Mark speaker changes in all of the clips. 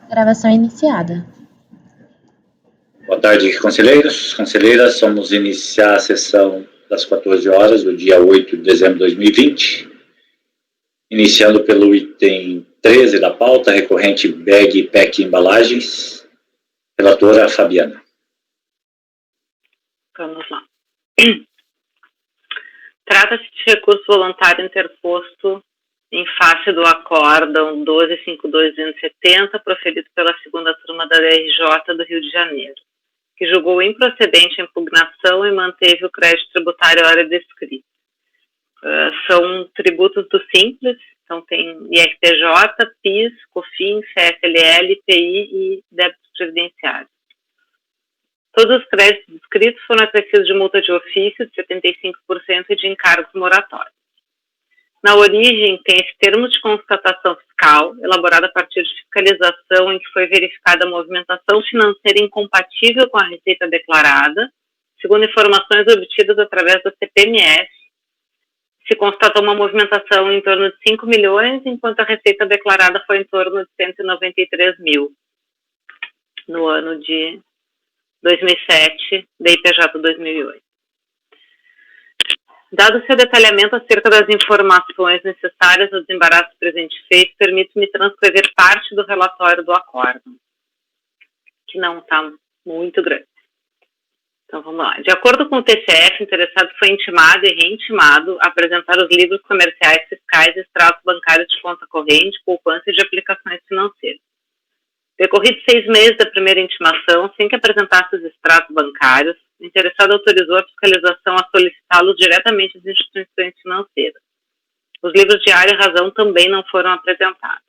Speaker 1: Gravação iniciada.
Speaker 2: Boa tarde, conselheiros, conselheiras. Vamos iniciar a sessão das 14 horas do dia 8 de dezembro de 2020. Iniciando pelo item 13 da pauta, recorrente bag, pack e embalagens. Relatora Fabiana.
Speaker 3: Vamos lá. Trata-se de recurso voluntário interposto em face do acórdão 12.52.270, proferido pela segunda turma da DRJ do Rio de Janeiro, que julgou improcedente a impugnação e manteve o crédito tributário à hora descrita. São tributos do Simples, então tem IRPJ, PIS, COFINS, CSLL, IPI e débitos previdenciários. Todos os créditos descritos foram acrescidos de multa de ofício de 75% e de encargos moratórios. Na origem, tem-se termos de constatação fiscal, elaborado a partir de fiscalização em que foi verificada a movimentação financeira incompatível com a receita declarada, segundo informações obtidas através da CPMF. Se constatou uma movimentação em torno de 5 milhões, enquanto a receita declarada foi em torno de 193 mil no ano de 2007, da IPJ 2008. Dado seu detalhamento acerca das informações necessárias ao desembaraço presente feito, permito-me transcrever parte do relatório do acórdão, que não está muito grande. Então, vamos lá. De acordo com o TCF, o interessado foi intimado e reintimado a apresentar os livros comerciais fiscais e extratos bancários de conta corrente, poupança e de aplicações financeiras. Decorridos 6 meses da primeira intimação, sem que apresentasse os extratos bancários, o interessado autorizou a fiscalização a solicitá-los diretamente às instituições financeiras. Os livros de área e razão também não foram apresentados.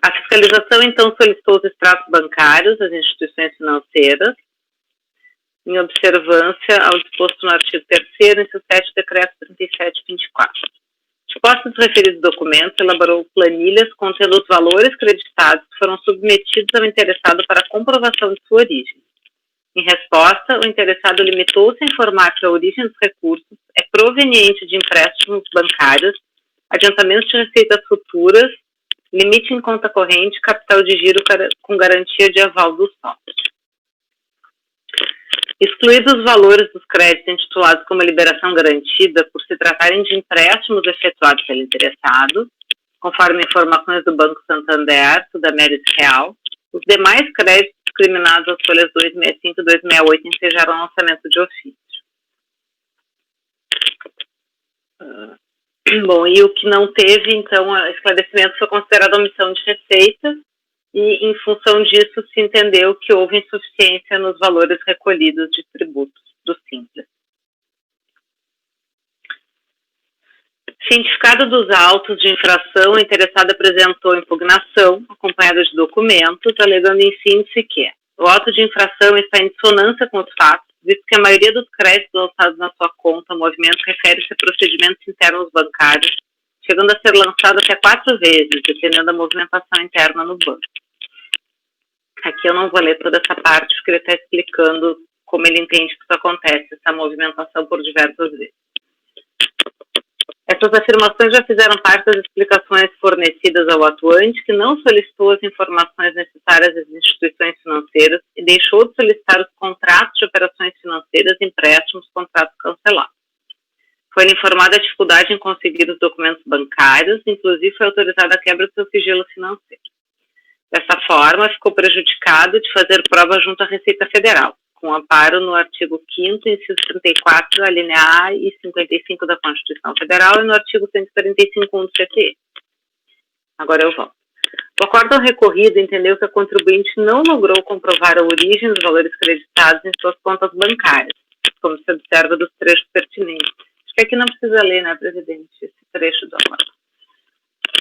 Speaker 3: A fiscalização, então, solicitou os extratos bancários às instituições financeiras, em observância ao disposto no artigo 3º, inciso 7 do Decreto 3724. Dispostos os referidos documentos, elaborou planilhas contendo os valores creditados que foram submetidos ao interessado para a comprovação de sua origem. Em resposta, o interessado limitou-se a informar que a origem dos recursos é proveniente de empréstimos bancários, adiantamentos de receitas futuras, limite em conta corrente, capital de giro com garantia de aval do sócio. Excluídos os valores dos créditos intitulados como liberação garantida por se tratarem de empréstimos efetuados pelo interessado, conforme informações do Banco Santander, da Mérito Real, os demais créditos discriminados às folhas 265 e 268 ensejaram lançamento de ofício. Bom, e o que não teve, então, esclarecimento foi considerado omissão de receita, e, em função disso, se entendeu que houve insuficiência nos valores recolhidos de tributos do Simples. Cientificado dos autos de infração, o interessado apresentou impugnação, acompanhada de documentos, alegando em síntese que o auto de infração está em dissonância com os fatos, visto que a maioria dos créditos alçados na sua conta, movimento, refere-se a procedimentos internos bancários, chegando a ser lançado até 4 vezes, dependendo da movimentação interna no banco. Aqui eu não vou ler toda essa parte, porque ele está explicando como ele entende que isso acontece, essa movimentação por diversas vezes. Essas afirmações já fizeram parte das explicações fornecidas ao atuante, que não solicitou as informações necessárias às instituições financeiras e deixou de solicitar os contratos de operações financeiras, empréstimos, contratos cancelados. Foi informada a dificuldade em conseguir os documentos bancários, inclusive foi autorizada a quebra do seu sigilo financeiro. Dessa forma, ficou prejudicado de fazer prova junto à Receita Federal, com amparo no artigo 5º, inciso 34, a linha A e 55 da Constituição Federal e no artigo 145.1 do CTE. Agora eu volto. O acórdão recorrido entendeu que a contribuinte não logrou comprovar a origem dos valores creditados em suas contas bancárias, como se observa dos trechos pertinentes. Acho que aqui não precisa ler, né, presidente, esse trecho do acórdão.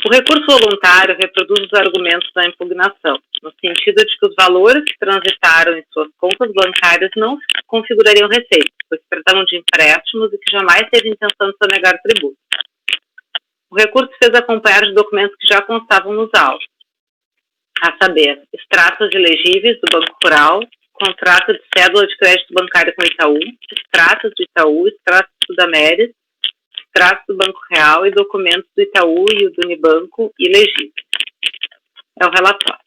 Speaker 3: O recurso voluntário reproduz os argumentos da impugnação, no sentido de que os valores que transitaram em suas contas bancárias não configurariam receitas, pois se tratavam de empréstimos e que jamais teve intenção de sonegar tributo. O recurso fez acompanhar de documentos que já constavam nos autos, a saber, extratos ilegíveis do Banco Rural, contrato de cédula de crédito bancário com Itaú, extratos do Itaú, extratos do Sudameris, extratos do Banco Real e documentos do Itaú e do Unibanco ilegíveis. é o relatório.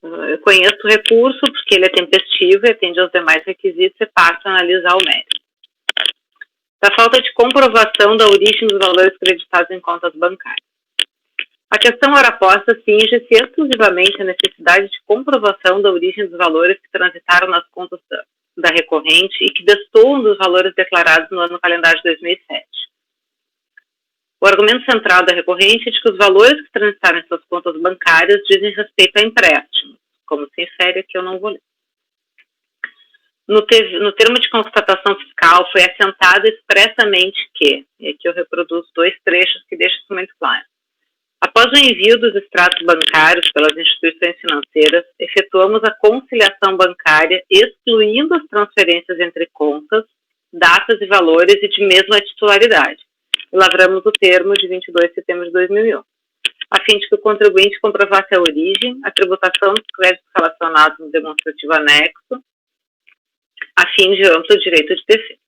Speaker 3: Eu conheço o recurso porque ele é tempestivo e atende aos demais requisitos e passo a analisar o mérito. Da falta de comprovação da origem dos valores creditados em contas bancárias. A questão ora posta cinge-se exclusivamente à necessidade de comprovação da origem dos valores que transitaram nas contas da recorrente e que destoam dos valores declarados no ano calendário de 2007. O argumento central da recorrente é de que os valores que transitaram em suas contas bancárias dizem respeito a empréstimos, como se infere aqui eu não vou ler. No termo de constatação fiscal foi assentado expressamente que, e aqui eu reproduzo dois trechos que deixam isso muito claro. Após o envio dos extratos bancários pelas instituições financeiras, efetuamos a conciliação bancária excluindo as transferências entre contas, datas e valores e de mesma titularidade. E lavramos o termo de 22 de setembro de 2001, a fim de que o contribuinte comprovasse a origem, a tributação dos créditos relacionados no demonstrativo anexo, a fim de amplo direito de defesa.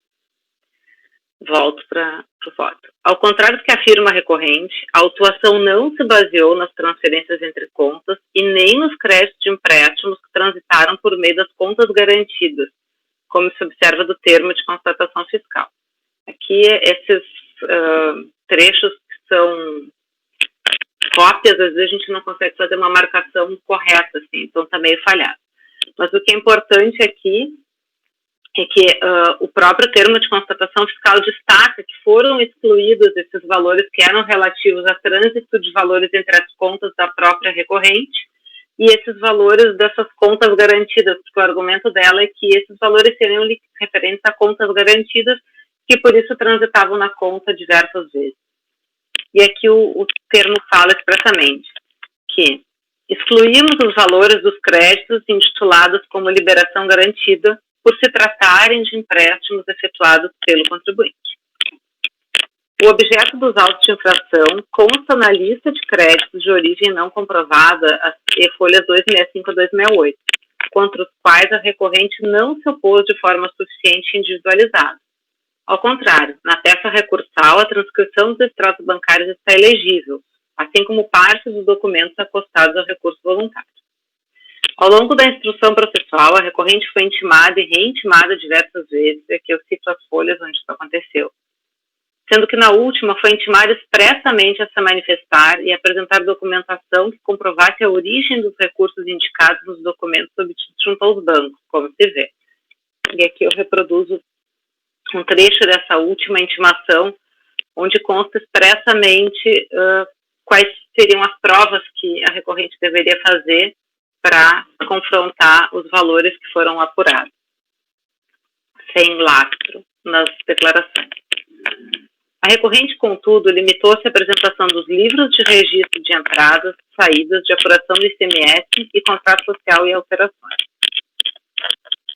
Speaker 3: Volto para o voto. Ao contrário do que afirma a recorrente, a autuação não se baseou nas transferências entre contas e nem nos créditos de empréstimos que transitaram por meio das contas garantidas, como se observa do termo de constatação fiscal. Aqui, esses trechos que são cópias, às vezes a gente não consegue fazer uma marcação correta, assim, então está meio falhado. Mas o que é importante aqui é que o próprio termo de constatação fiscal destaca que foram excluídos esses valores que eram relativos a trânsito de valores entre as contas da própria recorrente e esses valores dessas contas garantidas, porque o argumento dela é que esses valores seriam referentes a contas garantidas que por isso transitavam na conta diversas vezes. E aqui o termo fala expressamente que excluímos os valores dos créditos intitulados como liberação garantida por se tratarem de empréstimos efetuados pelo contribuinte. O objeto dos autos de infração consta na lista de créditos de origem não comprovada, as folhas 265 a 268, contra os quais a recorrente não se opôs de forma suficiente e individualizada. Ao contrário, na peça recursal, a transcrição dos extratos bancários está elegível, assim como parte dos documentos acostados ao recurso voluntário. Ao longo da instrução processual, a recorrente foi intimada e reintimada diversas vezes, e aqui eu cito as folhas onde isso aconteceu, sendo que na última foi intimada expressamente a se manifestar e apresentar documentação que comprovasse a origem dos recursos indicados nos documentos obtidos junto aos bancos, como se vê. E aqui eu reproduzo um trecho dessa última intimação, onde consta expressamente quais seriam as provas que a recorrente deveria fazer para confrontar os valores que foram apurados, sem lastro nas declarações. A recorrente, contudo, limitou-se à apresentação dos livros de registro de entradas, saídas, de apuração do ICMS e contrato social e alterações.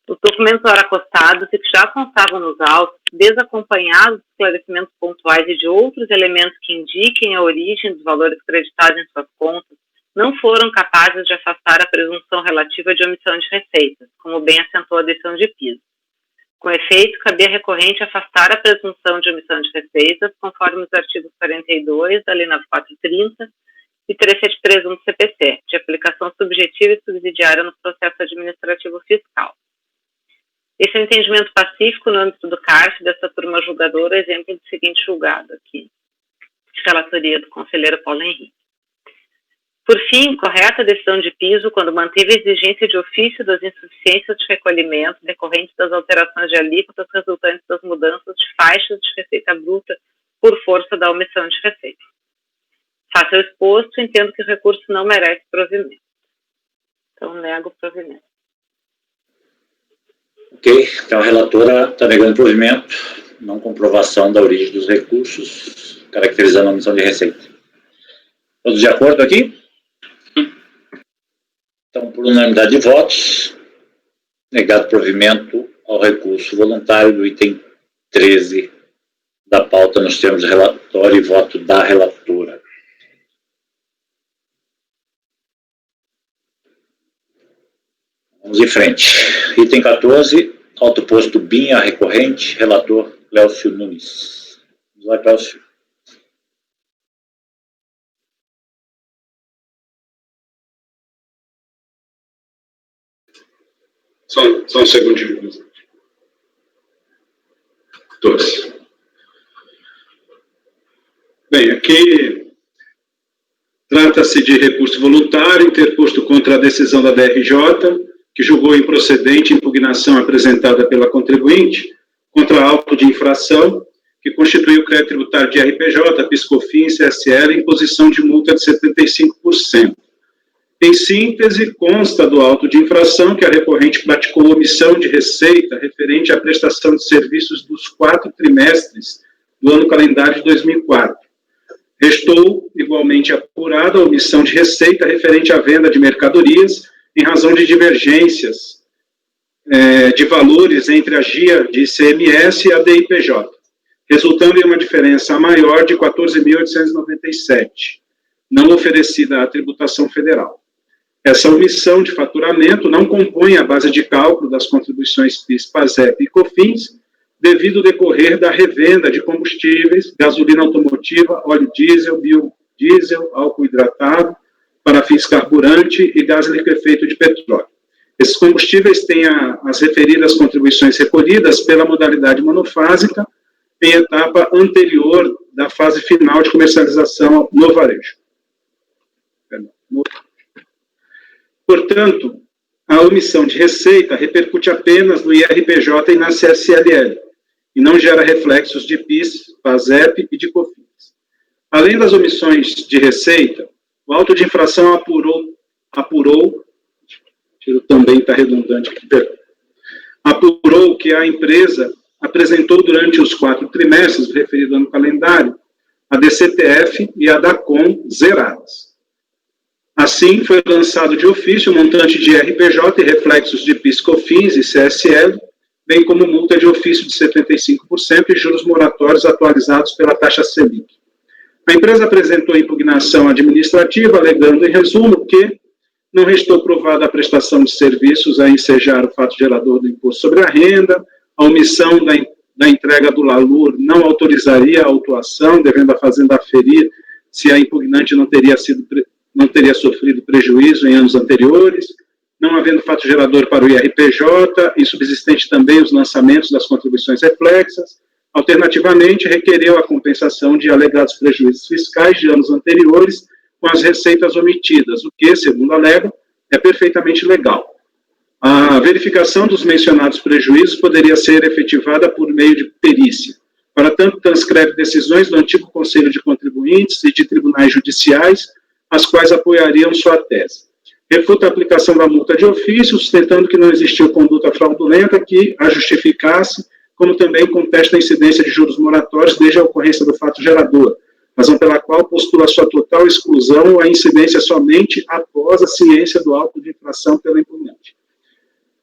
Speaker 3: Os documentos ora acostados e que já constavam nos autos, desacompanhados de esclarecimentos pontuais e de outros elementos que indiquem a origem dos valores creditados em suas contas, não foram capazes de afastar a presunção relativa de omissão de receitas, como bem acentuou a decisão de piso. Com efeito, cabia recorrente afastar a presunção de omissão de receitas, conforme os artigos 42 da Lei 9430 e 3731 do CPC, de aplicação subjetiva e subsidiária no processo administrativo fiscal. Esse é o entendimento pacífico no âmbito do CARF dessa turma julgadora, exemplo do seguinte julgado aqui, de relatoria do conselheiro Paulo Henrique. Por fim, correta a decisão de piso quando manteve a exigência de ofício das insuficiências de recolhimento decorrentes das alterações de alíquotas resultantes das mudanças de faixas de receita bruta por força da omissão de receita. Face ao exposto, entendo que o recurso não merece provimento. Então, nego o provimento.
Speaker 2: Ok, então a relatora está negando provimento, não comprovação da origem dos recursos, caracterizando a omissão de receita. Todos de acordo aqui? Então, por unanimidade de votos, negado provimento ao recurso voluntário do item 13 da pauta nos termos de relatório e voto da relatora. Vamos em frente. Item 14, autoposto BIM a recorrente, relator Cléucio Nunes. Vamos lá, Cléucio.
Speaker 1: Só um segundinho. Todos. Bem, aqui trata-se de recurso voluntário interposto contra a decisão da DRJ, que julgou improcedente a impugnação apresentada pela contribuinte contra auto de infração, que constitui o crédito tributário de RPJ, PIS/COFINS, CSL, em imposição de multa de 75%. Em síntese, consta do auto de infração que a recorrente praticou omissão de receita referente à prestação de serviços dos 4 trimestres do ano calendário de 2004. Restou, igualmente apurada, a omissão de receita referente à venda de mercadorias em razão de divergências de valores entre a GIA de ICMS e a DIPJ, resultando em uma diferença maior de 14.897, não oferecida à tributação federal. Essa omissão de faturamento não compõe a base de cálculo das contribuições PIS, PASEP e COFINS, devido ao decorrer da revenda de combustíveis, gasolina automotiva, óleo diesel, biodiesel, álcool hidratado, parafins carburante e gás liquefeito de petróleo. Esses combustíveis têm as referidas contribuições recolhidas pela modalidade monofásica em etapa anterior da fase final de comercialização no varejo. Portanto, a omissão de receita repercute apenas no IRPJ e na CSLL, e não gera reflexos de PIS, PASEP e de COFINS. Além das omissões de receita, o auto de infração apurou também está redundante aqui, apurou que a empresa apresentou durante os 4 trimestres referido no calendário a DCTF e a DACOM zeradas. Assim, foi lançado de ofício o montante de RPJ e reflexos de PIS, COFINS e CSL, bem como multa de ofício de 75% e juros moratórios atualizados pela taxa Selic. A empresa apresentou impugnação administrativa, alegando, em resumo, que não restou provada a prestação de serviços a ensejar o fato gerador do imposto sobre a renda, a omissão da entrega do LALUR não autorizaria a autuação, devendo a Fazenda aferir se a impugnante não teria sofrido prejuízo em anos anteriores, não havendo fato gerador para o IRPJ e subsistente também os lançamentos das contribuições reflexas. Alternativamente, requereu a compensação de alegados prejuízos fiscais de anos anteriores com as receitas omitidas, o que, segundo alega, é perfeitamente legal. A verificação dos mencionados prejuízos poderia ser efetivada por meio de perícia. Para tanto, transcreve decisões do antigo Conselho de Contribuintes e de tribunais judiciais, as quais apoiariam sua tese. Refuta a aplicação da multa de ofício, sustentando que não existiu conduta fraudulenta que a justificasse, como também contesta a incidência de juros moratórios desde a ocorrência do fato gerador, razão pela qual postula sua total exclusão ou a incidência somente após a ciência do auto de infração pela impugnante.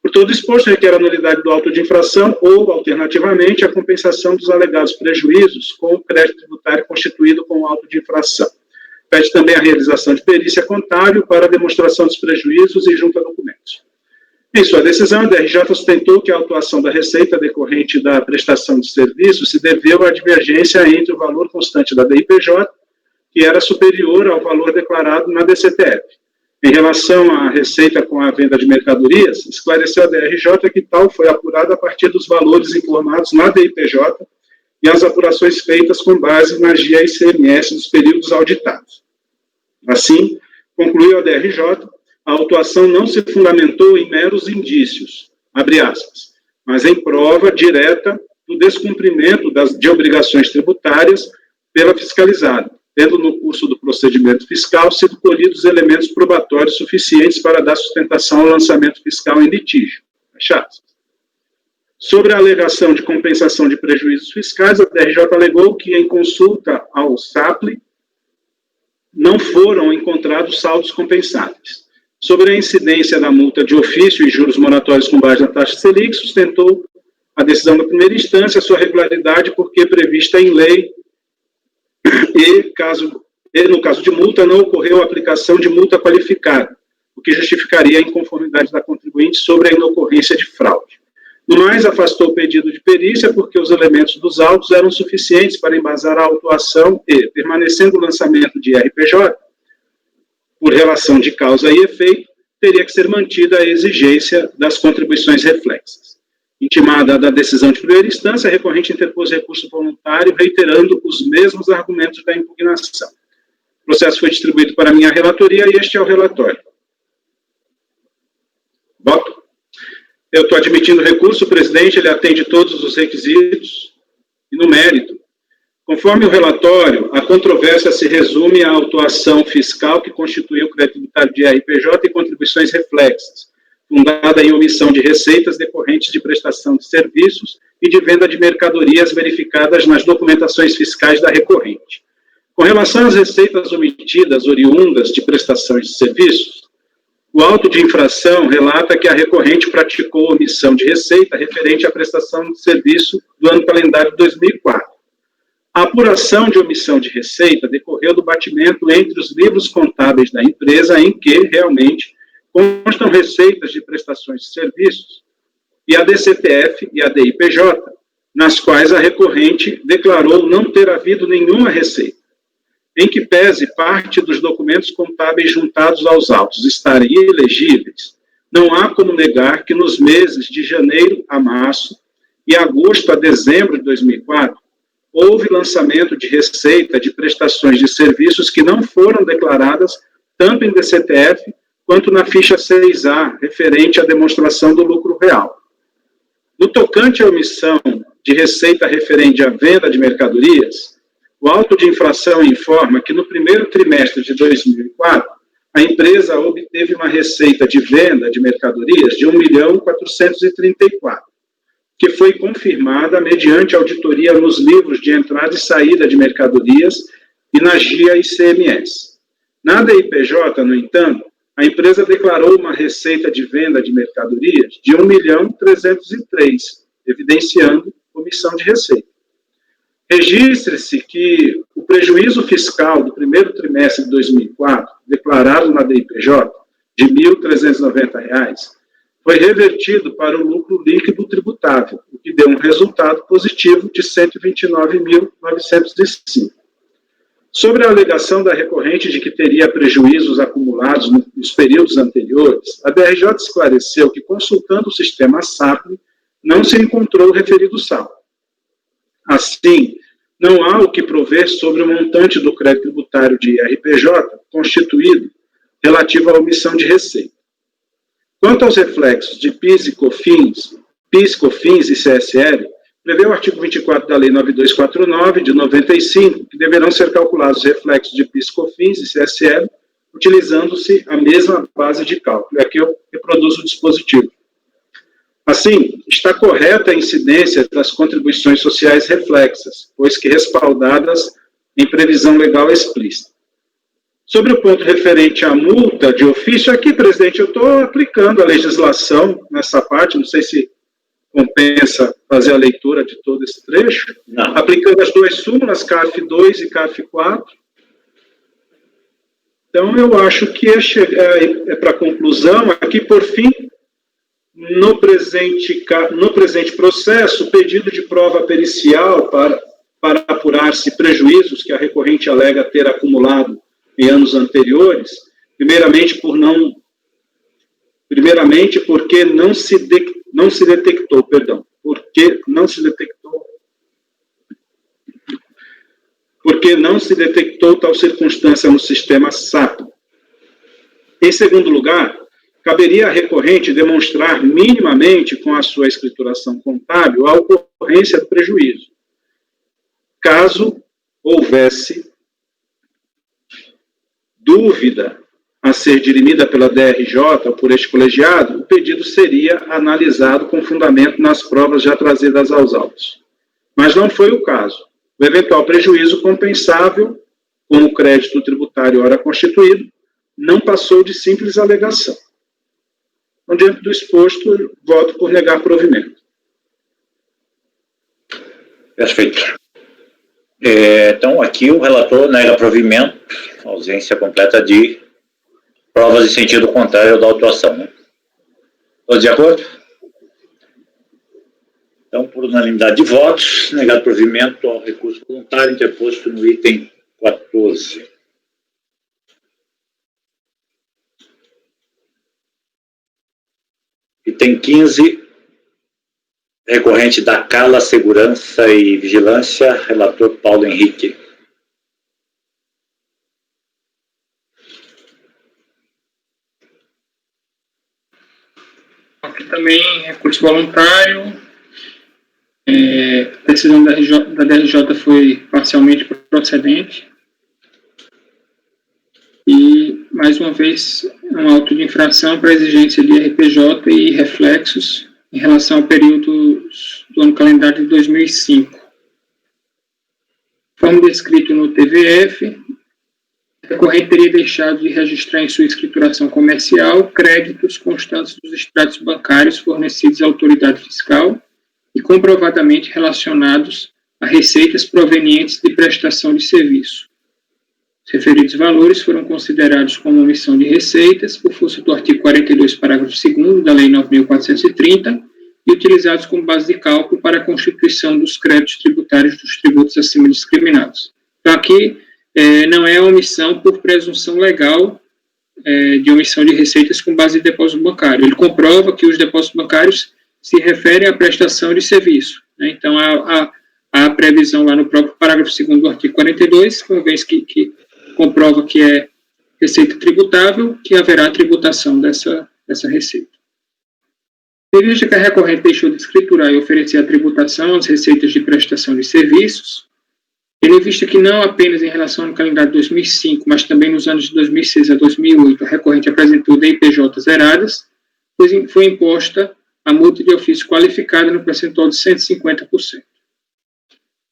Speaker 1: Por todo exposto, requer a nulidade do auto de infração ou, alternativamente, a compensação dos alegados prejuízos com o crédito tributário constituído com o auto de infração. Pede também a realização de perícia contábil para a demonstração dos prejuízos e junta documentos. Em sua decisão, a DRJ sustentou que a autuação da receita decorrente da prestação de serviços se deveu à divergência entre o valor constante da DIPJ, que era superior ao valor declarado na DCTF. Em relação à receita com a venda de mercadorias, esclareceu a DRJ que tal foi apurada a partir dos valores informados na DIPJ e as apurações feitas com base na GIA e ICMS dos períodos auditados. Assim, concluiu a DRJ, a autuação não se fundamentou em meros indícios, abre aspas, mas em prova direta do descumprimento de obrigações tributárias pela fiscalizada, tendo no curso do procedimento fiscal sido colhidos elementos probatórios suficientes para dar sustentação ao lançamento fiscal em litígio. Fecha aspas. Sobre a alegação de compensação de prejuízos fiscais, a DRJ alegou que, em consulta ao SAPLE, não foram encontrados saldos compensáveis. Sobre a incidência da multa de ofício e juros moratórios com base na taxa Selic, sustentou a decisão da primeira instância, sua regularidade, porque prevista em lei e, no caso de multa, não ocorreu a aplicação de multa qualificada, o que justificaria a inconformidade da contribuinte sobre a inocorrência de fraude. No mais, afastou o pedido de perícia porque os elementos dos autos eram suficientes para embasar a autuação e, permanecendo o lançamento de RPJ, por relação de causa e efeito, teria que ser mantida a exigência das contribuições reflexas. Intimada da decisão de primeira instância, a recorrente interpôs recurso voluntário, reiterando os mesmos argumentos da impugnação. O processo foi distribuído para a minha relatoria e este é o relatório. Voto. Eu estou admitindo o recurso, o presidente, ele atende todos os requisitos e no mérito. Conforme o relatório, a controvérsia se resume à autuação fiscal que constituiu o crédito tributário de RPJ e contribuições reflexas, fundada em omissão de receitas decorrentes de prestação de serviços e de venda de mercadorias verificadas nas documentações fiscais da recorrente. Com relação às receitas omitidas oriundas de prestações de serviços, o auto de infração relata que a recorrente praticou omissão de receita referente à prestação de serviço do ano calendário de 2004. A apuração de omissão de receita decorreu do batimento entre os livros contábeis da empresa em que, realmente, constam receitas de prestações de serviços e a DCTF e a DIPJ, nas quais a recorrente declarou não ter havido nenhuma receita. Em que pese parte dos documentos contábeis juntados aos autos estarem ilegíveis, não há como negar que nos meses de janeiro a março e agosto a dezembro de 2004, houve lançamento de receita de prestações de serviços que não foram declaradas tanto em DCTF quanto na ficha 6A, referente à demonstração do lucro real. No tocante à omissão de receita referente à venda de mercadorias, o auto de infração informa que no primeiro trimestre de 2004, a empresa obteve uma receita de venda de mercadorias de 1.434.000, que foi confirmada mediante auditoria nos livros de entrada e saída de mercadorias e na GIA ICMS. Na DIPJ, no entanto, a empresa declarou uma receita de venda de mercadorias de 1.303.000, evidenciando omissão de receita. Registre-se que o prejuízo fiscal do primeiro trimestre de 2004, declarado na DIPJ, de R$ 1.390, foi revertido para o lucro líquido tributável, o que deu um resultado positivo de R$ 129.905. Sobre a alegação da recorrente de que teria prejuízos acumulados nos períodos anteriores, a DRJ esclareceu que, consultando o sistema SAPRE, não se encontrou o referido saldo. Assim, não há o que prover sobre o montante do crédito tributário de RPJ constituído relativo à omissão de receita. Quanto aos reflexos de PIS, COFINS e CSL, prevê o artigo 24 da Lei 9249, de 95, que deverão ser calculados os reflexos de PIS, COFINS e CSL, utilizando-se a mesma base de cálculo. É aqui eu reproduzo o dispositivo. Assim, está correta a incidência das contribuições sociais reflexas, pois que respaldadas em previsão legal explícita. Sobre o ponto referente à multa de ofício, aqui, presidente, eu estou aplicando a legislação nessa parte, não sei se compensa fazer a leitura de todo esse trecho, não. Aplicando as duas súmulas, CARF 2 e CARF 4. Então, eu acho que é para conclusão, aqui, por fim, no presente processo, o pedido de prova pericial para apurar-se prejuízos que a recorrente alega ter acumulado em anos anteriores, primeiramente porque não se detectou tal circunstância no sistema SAP. Em segundo lugar, caberia à recorrente demonstrar minimamente com a sua escrituração contábil a ocorrência do prejuízo. Caso houvesse dúvida a ser dirimida pela DRJ ou por este colegiado, o pedido seria analisado com fundamento nas provas já trazidas aos autos. Mas não foi o caso. O eventual prejuízo compensável, com o crédito tributário ora constituído, não passou de simples alegação. Então, diante do exposto, voto por negar provimento.
Speaker 2: Perfeito. Então, aqui o relator nega provimento, ausência completa de provas em sentido contrário da autuação. Né? Todos de acordo? Então, por unanimidade de votos, negado provimento ao recurso voluntário interposto no item 14. Item 15, recorrente da Cala Segurança e Vigilância, relator Paulo Henrique.
Speaker 4: Aqui também recurso voluntário. A decisão da DRJ foi parcialmente procedente. E, mais uma vez, um auto de infração para exigência de RPJ e reflexos em relação ao período do ano calendário de 2005. Como descrito no TVF, a recorrente teria deixado de registrar em sua escrituração comercial créditos constantes dos extratos bancários fornecidos à autoridade fiscal e comprovadamente relacionados a receitas provenientes de prestação de serviço. Os referidos valores foram considerados como omissão de receitas por força do artigo 42, parágrafo 2º da Lei 9.430 e utilizados como base de cálculo para a constituição dos créditos tributários dos tributos acima discriminados. Então, aqui não é omissão por presunção legal de omissão de receitas com base em depósito bancário. Ele comprova que os depósitos bancários se referem à prestação de serviço, né? Então, há previsão lá no próprio parágrafo 2º do artigo 42, uma vez que comprova que é receita tributável, que haverá tributação dessa receita. Vista que a recorrente deixou de escriturar e oferecer a tributação às receitas de prestação de serviços, tendo em vista que não apenas em relação ao calendário de 2005, mas também nos anos de 2006 a 2008, a recorrente apresentou DIPJ zeradas, foi imposta a multa de ofício qualificada no percentual de 150%.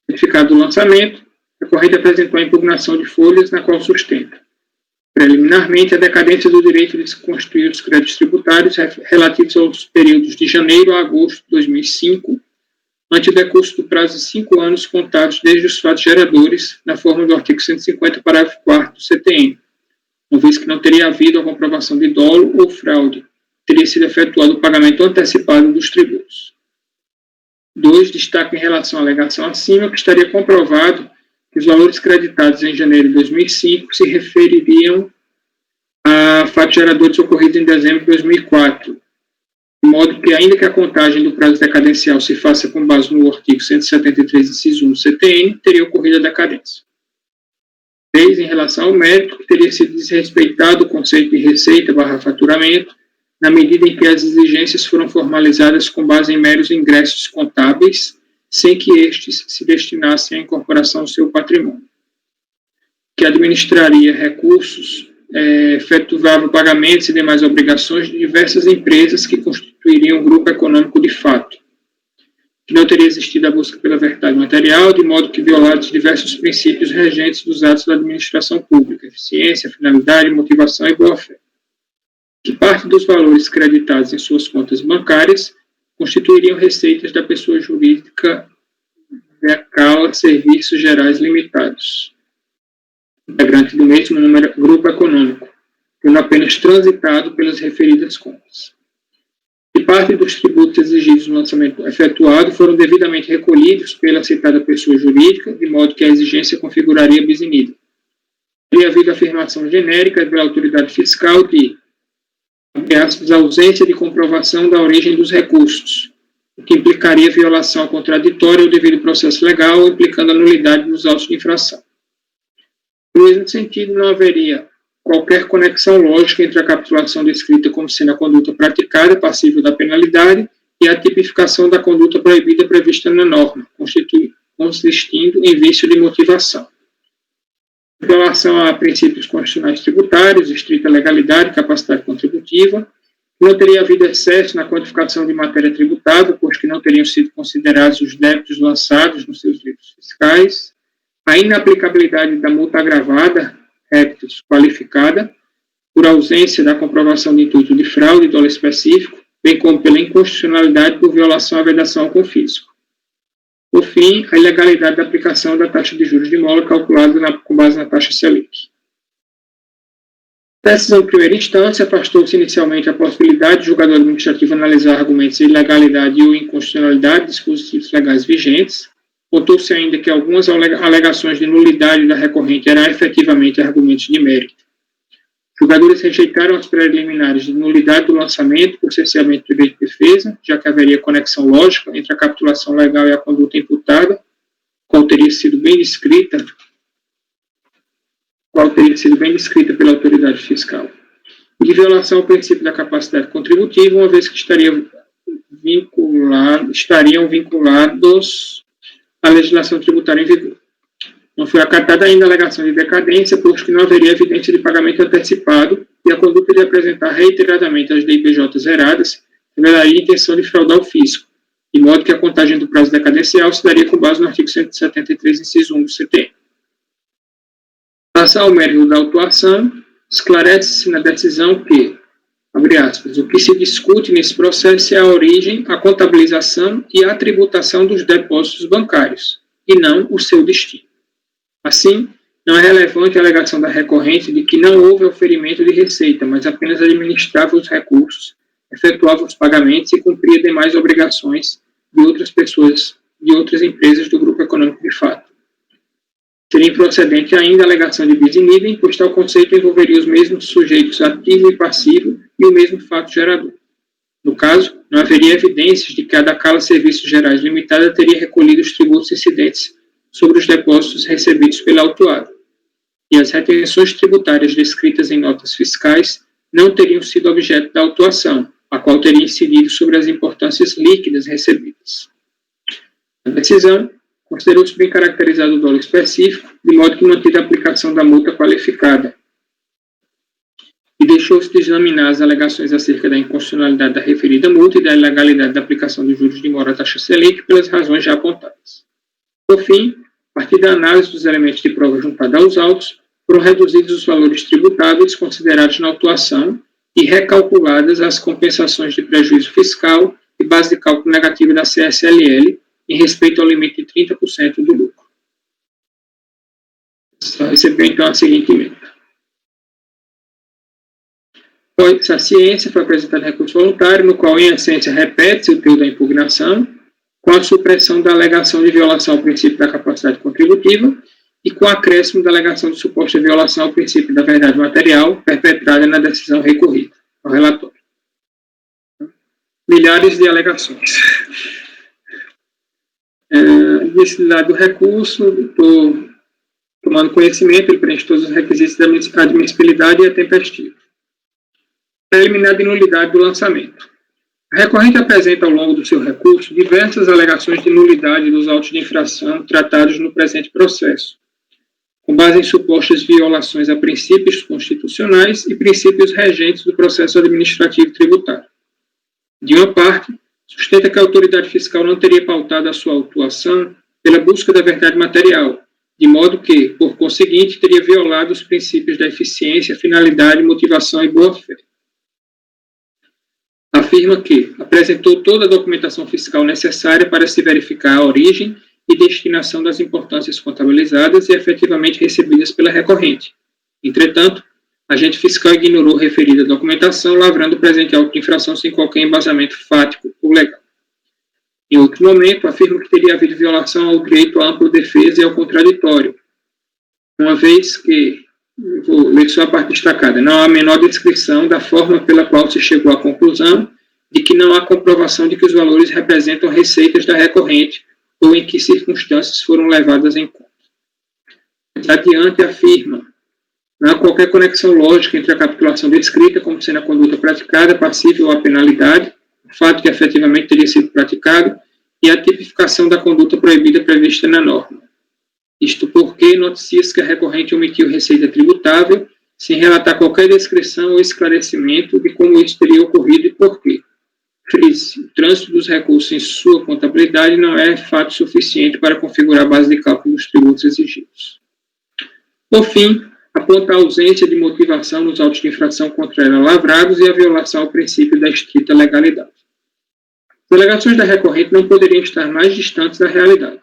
Speaker 4: Certificado do lançamento, a recorrente apresentou a impugnação de folhas na qual sustenta, preliminarmente, a decadência do direito de se constituir os créditos tributários relativos aos períodos de janeiro a agosto de 2005, ante o decurso do prazo de 5 anos contados desde os fatos geradores, na forma do artigo 150, parágrafo 4º do CTN, uma vez que não teria havido a comprovação de dolo ou fraude, teria sido efetuado o pagamento antecipado dos tributos. 2. Destaque em relação à alegação acima, que estaria comprovado que os valores creditados em janeiro de 2005 se refeririam a fatos geradores ocorridos em dezembro de 2004, de modo que, ainda que a contagem do prazo decadencial se faça com base no artigo 173, inciso 1 do CTN, teria ocorrido a decadência. 3. Em relação ao mérito, que teria sido desrespeitado o conceito de receita/faturamento, na medida em que as exigências foram formalizadas com base em meros ingressos contábeis, sem que estes se destinassem à incorporação ao seu patrimônio. Que administraria recursos, efetuava pagamentos e demais obrigações de diversas empresas que constituiriam um grupo econômico de fato. Que não teria existido a busca pela verdade material, de modo que violados diversos princípios regentes dos atos da administração pública, eficiência, finalidade, motivação e boa-fé. Que parte dos valores creditados em suas contas bancárias constituiriam receitas da pessoa jurídica Cala Serviços Gerais Limitados, integrante do mesmo grupo econômico, tendo apenas transitado pelas referidas contas. E parte dos tributos exigidos no lançamento efetuado foram devidamente recolhidos pela citada pessoa jurídica, de modo que a exigência configuraria bis in idem. Teria havido afirmação genérica pela autoridade fiscal de a ausência de comprovação da origem dos recursos, o que implicaria violação contraditória ao devido processo legal, implicando a nulidade dos autos de infração. No mesmo sentido, não haveria qualquer conexão lógica entre a capitulação descrita como sendo a conduta praticada, passível da penalidade, e a tipificação da conduta proibida prevista na norma, consistindo em vício de motivação. Em relação a princípios constitucionais tributários, estrita legalidade e capacidade contributiva, não teria havido excesso na quantificação de matéria tributável, pois que não teriam sido considerados os débitos lançados nos seus livros fiscais, a inaplicabilidade da multa agravada, rébitos qualificada, por ausência da comprovação de intuito de fraude e dolo específico, bem como pela inconstitucionalidade por violação à vedação ao confisco. Por fim, a ilegalidade da aplicação da taxa de juros de mola calculada com base na taxa Selic. A decisão de primeira instância afastou-se inicialmente a possibilidade do julgador administrativo analisar argumentos de ilegalidade ou inconstitucionalidade de dispositivos legais vigentes. Contou-se ainda que algumas alegações de nulidade da recorrente eram efetivamente argumentos de mérito. Julgadores rejeitaram as preliminares de nulidade do lançamento por cerceamento do direito de defesa, já que haveria conexão lógica entre a capitulação legal e a conduta imputada, qual teria sido bem descrita pela autoridade fiscal. E de violação ao princípio da capacidade contributiva, uma vez que estariam vinculados à legislação tributária em vigor. Não foi acatada ainda a alegação de decadência, posto que não haveria evidência de pagamento antecipado e a conduta de apresentar reiteradamente as DIPJ zeradas revelaria a intenção de fraudar o fisco, de modo que a contagem do prazo decadencial se daria com base no artigo 173, inciso 1 do CTN. Passar ao mérito da autuação, esclarece-se na decisão que, abre aspas, o que se discute nesse processo é a origem, a contabilização e a tributação dos depósitos bancários, e não o seu destino. Assim, não é relevante a alegação da recorrente de que não houve oferimento de receita, mas apenas administrava os recursos, efetuava os pagamentos e cumpria demais obrigações de outras pessoas, de outras empresas do grupo econômico de fato. Seria improcedente ainda a alegação de bis in idem, pois tal conceito envolveria os mesmos sujeitos ativo e passivo e o mesmo fato gerador. No caso, não haveria evidências de que a Dacala Serviços Gerais Limitada teria recolhido os tributos incidentes sobre os depósitos recebidos pela autuada, e as retenções tributárias descritas em notas fiscais não teriam sido objeto da autuação, a qual teria incidido sobre as importâncias líquidas recebidas. A decisão considerou-se bem caracterizado o dolo específico, de modo que manteve a aplicação da multa qualificada, e deixou-se de examinar as alegações acerca da inconstitucionalidade da referida multa e da ilegalidade da aplicação dos juros de mora à taxa Selic pelas razões já apontadas. Por fim, a partir da análise dos elementos de prova juntada aos autos, foram reduzidos os valores tributáveis considerados na autuação e recalculadas as compensações de prejuízo fiscal e base de cálculo negativa da CSLL em respeito ao limite de 30% do lucro. Só recebeu, então, a seguinte emenda. Após a ciência, foi apresentado recurso voluntário, no qual, em essência, repete-se o teor da impugnação, com a supressão da alegação de violação ao princípio da capacidade contributiva e com o acréscimo da alegação de suposta violação ao princípio da verdade material perpetrada na decisão recorrida ao relatório. Milhares de alegações. Desse lado do recurso, estou tomando conhecimento, ele preenche todos os requisitos da admissibilidade e é tempestivo. Preliminar de nulidade do lançamento. A recorrente apresenta ao longo do seu recurso diversas alegações de nulidade dos autos de infração tratados no presente processo, com base em supostas violações a princípios constitucionais e princípios regentes do processo administrativo tributário. De uma parte, sustenta que a autoridade fiscal não teria pautado a sua autuação pela busca da verdade material, de modo que, por conseguinte, teria violado os princípios da eficiência, finalidade, motivação e boa-fé. Afirma que apresentou toda a documentação fiscal necessária para se verificar a origem e destinação das importâncias contabilizadas e efetivamente recebidas pela recorrente. Entretanto, a agente fiscal ignorou referida documentação, lavrando o presente auto de infração sem qualquer embasamento fático ou legal. Em outro momento, afirma que teria havido violação ao direito à ampla defesa e ao contraditório, uma vez que, vou ler só a parte destacada, não há a menor descrição da forma pela qual se chegou à conclusão de que não há comprovação de que os valores representam receitas da recorrente ou em que circunstâncias foram levadas em conta. Adiante, afirma, não há qualquer conexão lógica entre a capitulação descrita como sendo a conduta praticada, passível à penalidade, o fato que efetivamente teria sido praticado, e a tipificação da conduta proibida prevista na norma. Isto porque noticia-se que a recorrente omitiu receita tributável, sem relatar qualquer descrição ou esclarecimento de como isso teria ocorrido e por quê. Frise, o trânsito dos recursos em sua contabilidade não é fato suficiente para configurar a base de cálculo dos tributos exigidos. Por fim, aponta a ausência de motivação nos autos de infração contra ela lavrados e a violação ao princípio da estrita legalidade. As alegações da recorrente não poderiam estar mais distantes da realidade.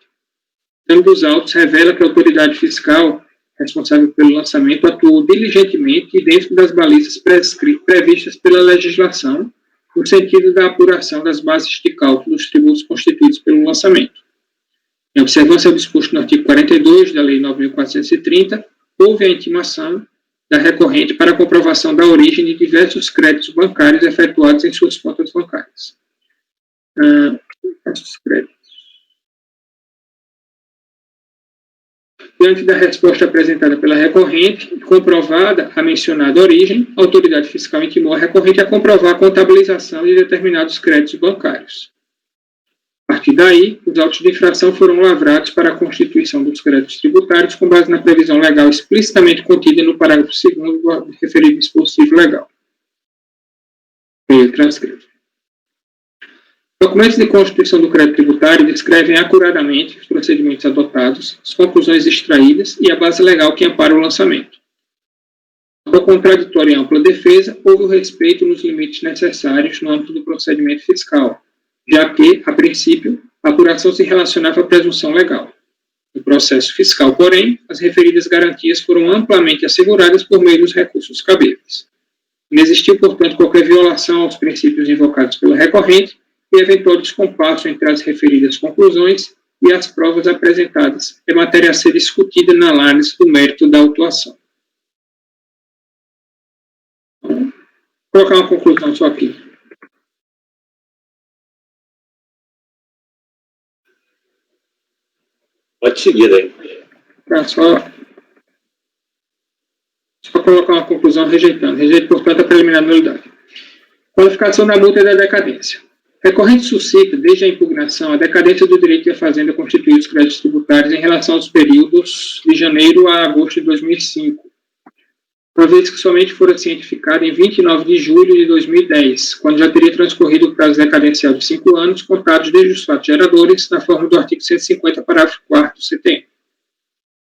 Speaker 4: O exame dos autos revela que a autoridade fiscal responsável pelo lançamento atuou diligentemente e dentro das balizas previstas pela legislação, no sentido da apuração das bases de cálculo dos tributos constituídos pelo lançamento. Em observância ao disposto no artigo 42 da Lei 9.430, houve a intimação da recorrente para a comprovação da origem de diversos créditos bancários efetuados em suas contas bancárias. Diante da resposta apresentada pela recorrente, comprovada a mencionada origem, a autoridade fiscal intimou a recorrente a comprovar a contabilização de determinados créditos bancários. A partir daí, os autos de infração foram lavrados para a constituição dos créditos tributários com base na previsão legal explicitamente contida no parágrafo 2º do referido dispositivo legal. Transcrito. Documentos de constituição do crédito tributário descrevem acuradamente os procedimentos adotados, as conclusões extraídas e a base legal que ampara o lançamento. Ao contraditório e ampla defesa, houve o respeito nos limites necessários no âmbito do procedimento fiscal, já que, a princípio, a apuração se relacionava à presunção legal. No processo fiscal, porém, as referidas garantias foram amplamente asseguradas por meio dos recursos cabíveis. Não existiu, portanto, qualquer violação aos princípios invocados pela recorrente e eventual descompasso entre as referidas conclusões e as provas apresentadas, é matéria a ser discutida na análise do mérito da autuação. Vou colocar uma conclusão só aqui.
Speaker 2: Pode seguir aí.
Speaker 4: Só colocar uma conclusão rejeitando. Rejeito, portanto, a preliminar nulidade. Qualificação da multa e da decadência. Recorrente suscita, desde a impugnação, a decadência do direito de a Fazenda constituir os créditos tributários em relação aos períodos de janeiro a agosto de 2005, uma vez que somente fora cientificada em 29 de julho de 2010, quando já teria transcorrido o prazo decadencial de 5 anos, contados desde os fatos geradores, na forma do artigo 150, parágrafo 4º do CTM.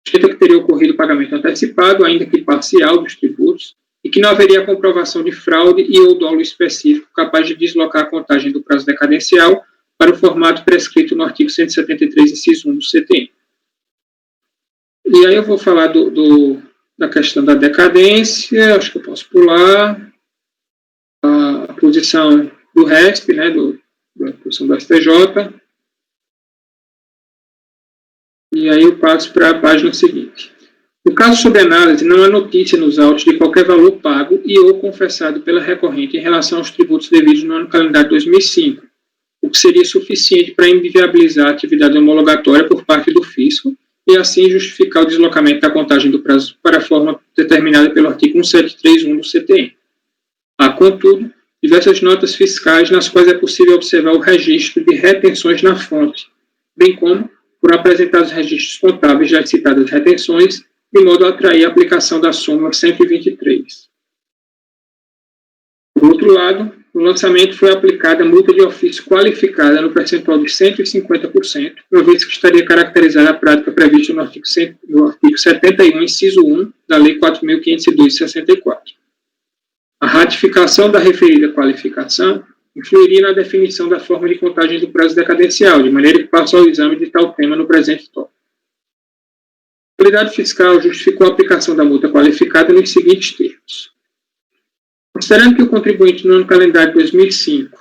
Speaker 4: Suscita que teria ocorrido o pagamento antecipado, ainda que parcial, dos tributos, e que não haveria comprovação de fraude e ou dolo específico capaz de deslocar a contagem do prazo decadencial para o formato prescrito no artigo 173, inciso 1 do CTM. E aí eu vou falar da questão da decadência, acho que eu posso pular a posição do RESP, né, da posição do STJ, e aí eu passo para a página seguinte. No caso sob análise, não há notícia nos autos de qualquer valor pago e ou confessado pela recorrente em relação aos tributos devidos no ano calendário 2005, o que seria suficiente para inviabilizar a atividade homologatória por parte do fisco e assim justificar o deslocamento da contagem do prazo para a forma determinada pelo artigo 1731 do CTM. Há, contudo, diversas notas fiscais nas quais é possível observar o registro de retenções na fonte, bem como por apresentar os registros contábeis das citadas retenções, de modo a atrair a aplicação da súmula 123. Por outro lado, no lançamento foi aplicada a multa de ofício qualificada no percentual de 150%, uma vez que estaria caracterizada a prática prevista no artigo 71, inciso 1, da Lei 4.502 de 64. A ratificação da referida qualificação influiria na definição da forma de contagem do prazo decadencial, de maneira que passo ao exame de tal tema no presente tópico. A autoridade fiscal justificou a aplicação da multa qualificada nos seguintes termos. Considerando que o contribuinte no ano calendário de 2005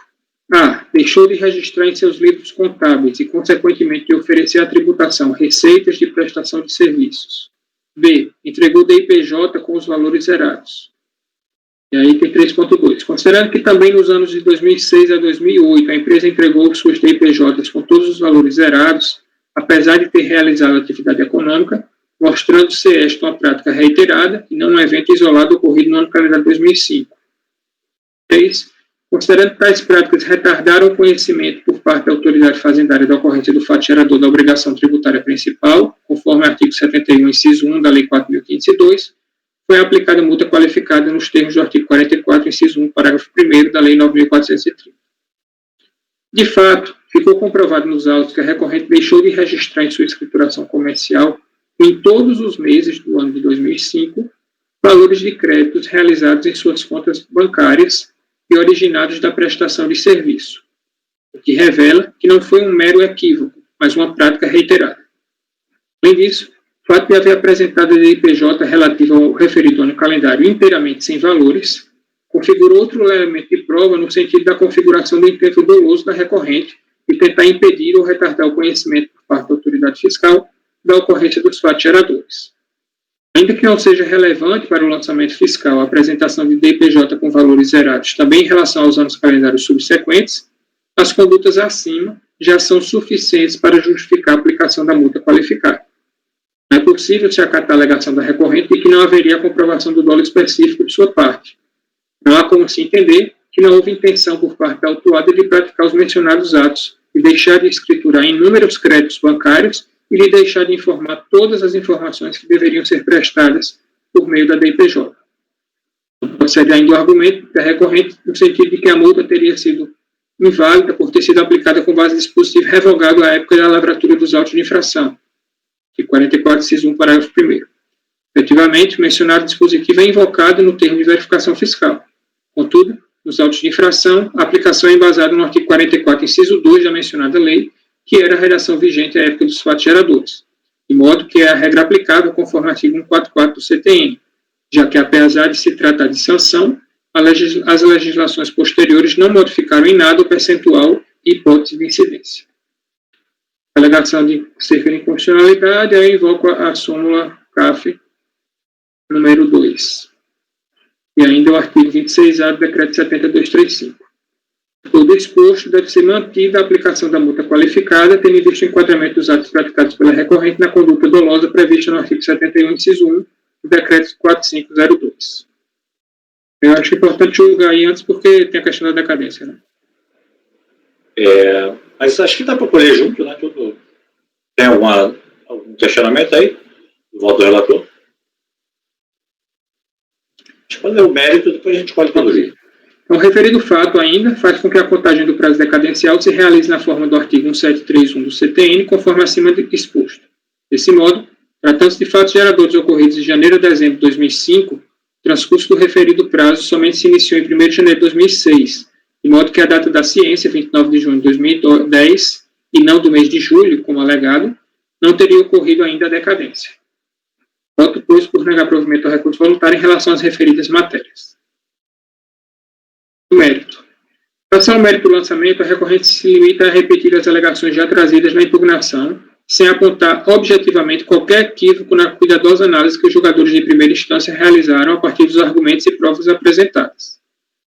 Speaker 4: a. Deixou de registrar em seus livros contábeis e, consequentemente, de oferecer à tributação receitas de prestação de serviços. B. Entregou DIPJ com os valores zerados. E aí tem 3.2. Considerando que também nos anos de 2006 a 2008 a empresa entregou suas DIPJs com todos os valores zerados, apesar de ter realizado a atividade econômica, mostrando ser esta uma prática reiterada e não um evento isolado ocorrido no ano calendário de 2005. 3. Considerando que tais práticas retardaram o conhecimento por parte da autoridade fazendária da ocorrência do fato gerador da obrigação tributária principal, conforme o artigo 71, inciso 1 da Lei 4.502, foi aplicada multa qualificada nos termos do artigo 44, inciso 1, parágrafo 1º da Lei 9.430. De fato, ficou comprovado nos autos que a recorrente deixou de registrar em sua escrituração comercial, em todos os meses do ano de 2005, valores de créditos realizados em suas contas bancárias e originados da prestação de serviço, o que revela que não foi um mero equívoco, mas uma prática reiterada. Além disso, o fato de haver apresentado a DIPJ relativa ao referido ano calendário inteiramente sem valores, configura outro elemento de prova no sentido da configuração do intento doloso da recorrente e tentar impedir ou retardar o conhecimento por parte da autoridade fiscal da ocorrência dos fatos geradores. Ainda que não seja relevante para o lançamento fiscal a apresentação de DPJ com valores zerados também em relação aos anos calendários subsequentes, as condutas acima já são suficientes para justificar a aplicação da multa qualificada. Não é possível se acatar a alegação da recorrente de que não haveria a comprovação do dolo específico de sua parte. Não há como se entender que não houve intenção por parte da autuada de praticar os mencionados atos e deixar de escriturar inúmeros créditos bancários e de deixar de informar todas as informações que deveriam ser prestadas por meio da DPJ. Procede ainda o argumento da recorrente no sentido de que a multa teria sido inválida por ter sido aplicada com base em dispositivo revogado à época da lavratura dos autos de infração, de 44, inciso 1, parágrafo 1º. Efetivamente, o mencionado dispositivo é invocado no termo de verificação fiscal. Contudo, nos autos de infração, a aplicação é embasada no artigo 44, inciso 2 da mencionada lei, que era a redação vigente à época dos fatos geradores, de modo que é a regra aplicável conforme o artigo 144 do CTN, já que, apesar de se tratar de sanção, as legislações posteriores não modificaram em nada o percentual e hipótese de incidência. A alegação de cerca de inconstitucionalidade, eu invoco a súmula CAF número 2. E ainda o artigo 26A do decreto 70.235. Todo exposto deve ser mantida a aplicação da multa qualificada, tendo em vista o enquadramento dos atos praticados pela recorrente na conduta dolosa prevista no artigo 71, inciso 1, do decreto 4502. Eu acho importante julgar aí antes, porque tem a questão da decadência, né?
Speaker 2: Mas acho que dá para colher junto, né? Tudo. Tem algum questionamento aí? Do voto do relator? A gente pode ler o mérito, depois a gente pode conduzir.
Speaker 4: Então, o referido fato ainda faz com que a contagem do prazo decadencial se realize na forma do artigo 1731 do CTN, conforme acima exposto. Desse modo, tratando-se de fatos geradores ocorridos de janeiro a dezembro de 2005, o transcurso do referido prazo somente se iniciou em 1º de janeiro de 2006, de modo que a data da ciência, 29 de junho de 2010, e não do mês de julho, como alegado, não teria ocorrido ainda a decadência. Voto, pois, por negar provimento ao recurso voluntário em relação às referidas matérias. O mérito. Em relação ao mérito do lançamento, a recorrente se limita a repetir as alegações já trazidas na impugnação, sem apontar objetivamente qualquer equívoco na cuidadosa análise que os julgadores de primeira instância realizaram a partir dos argumentos e provas apresentados.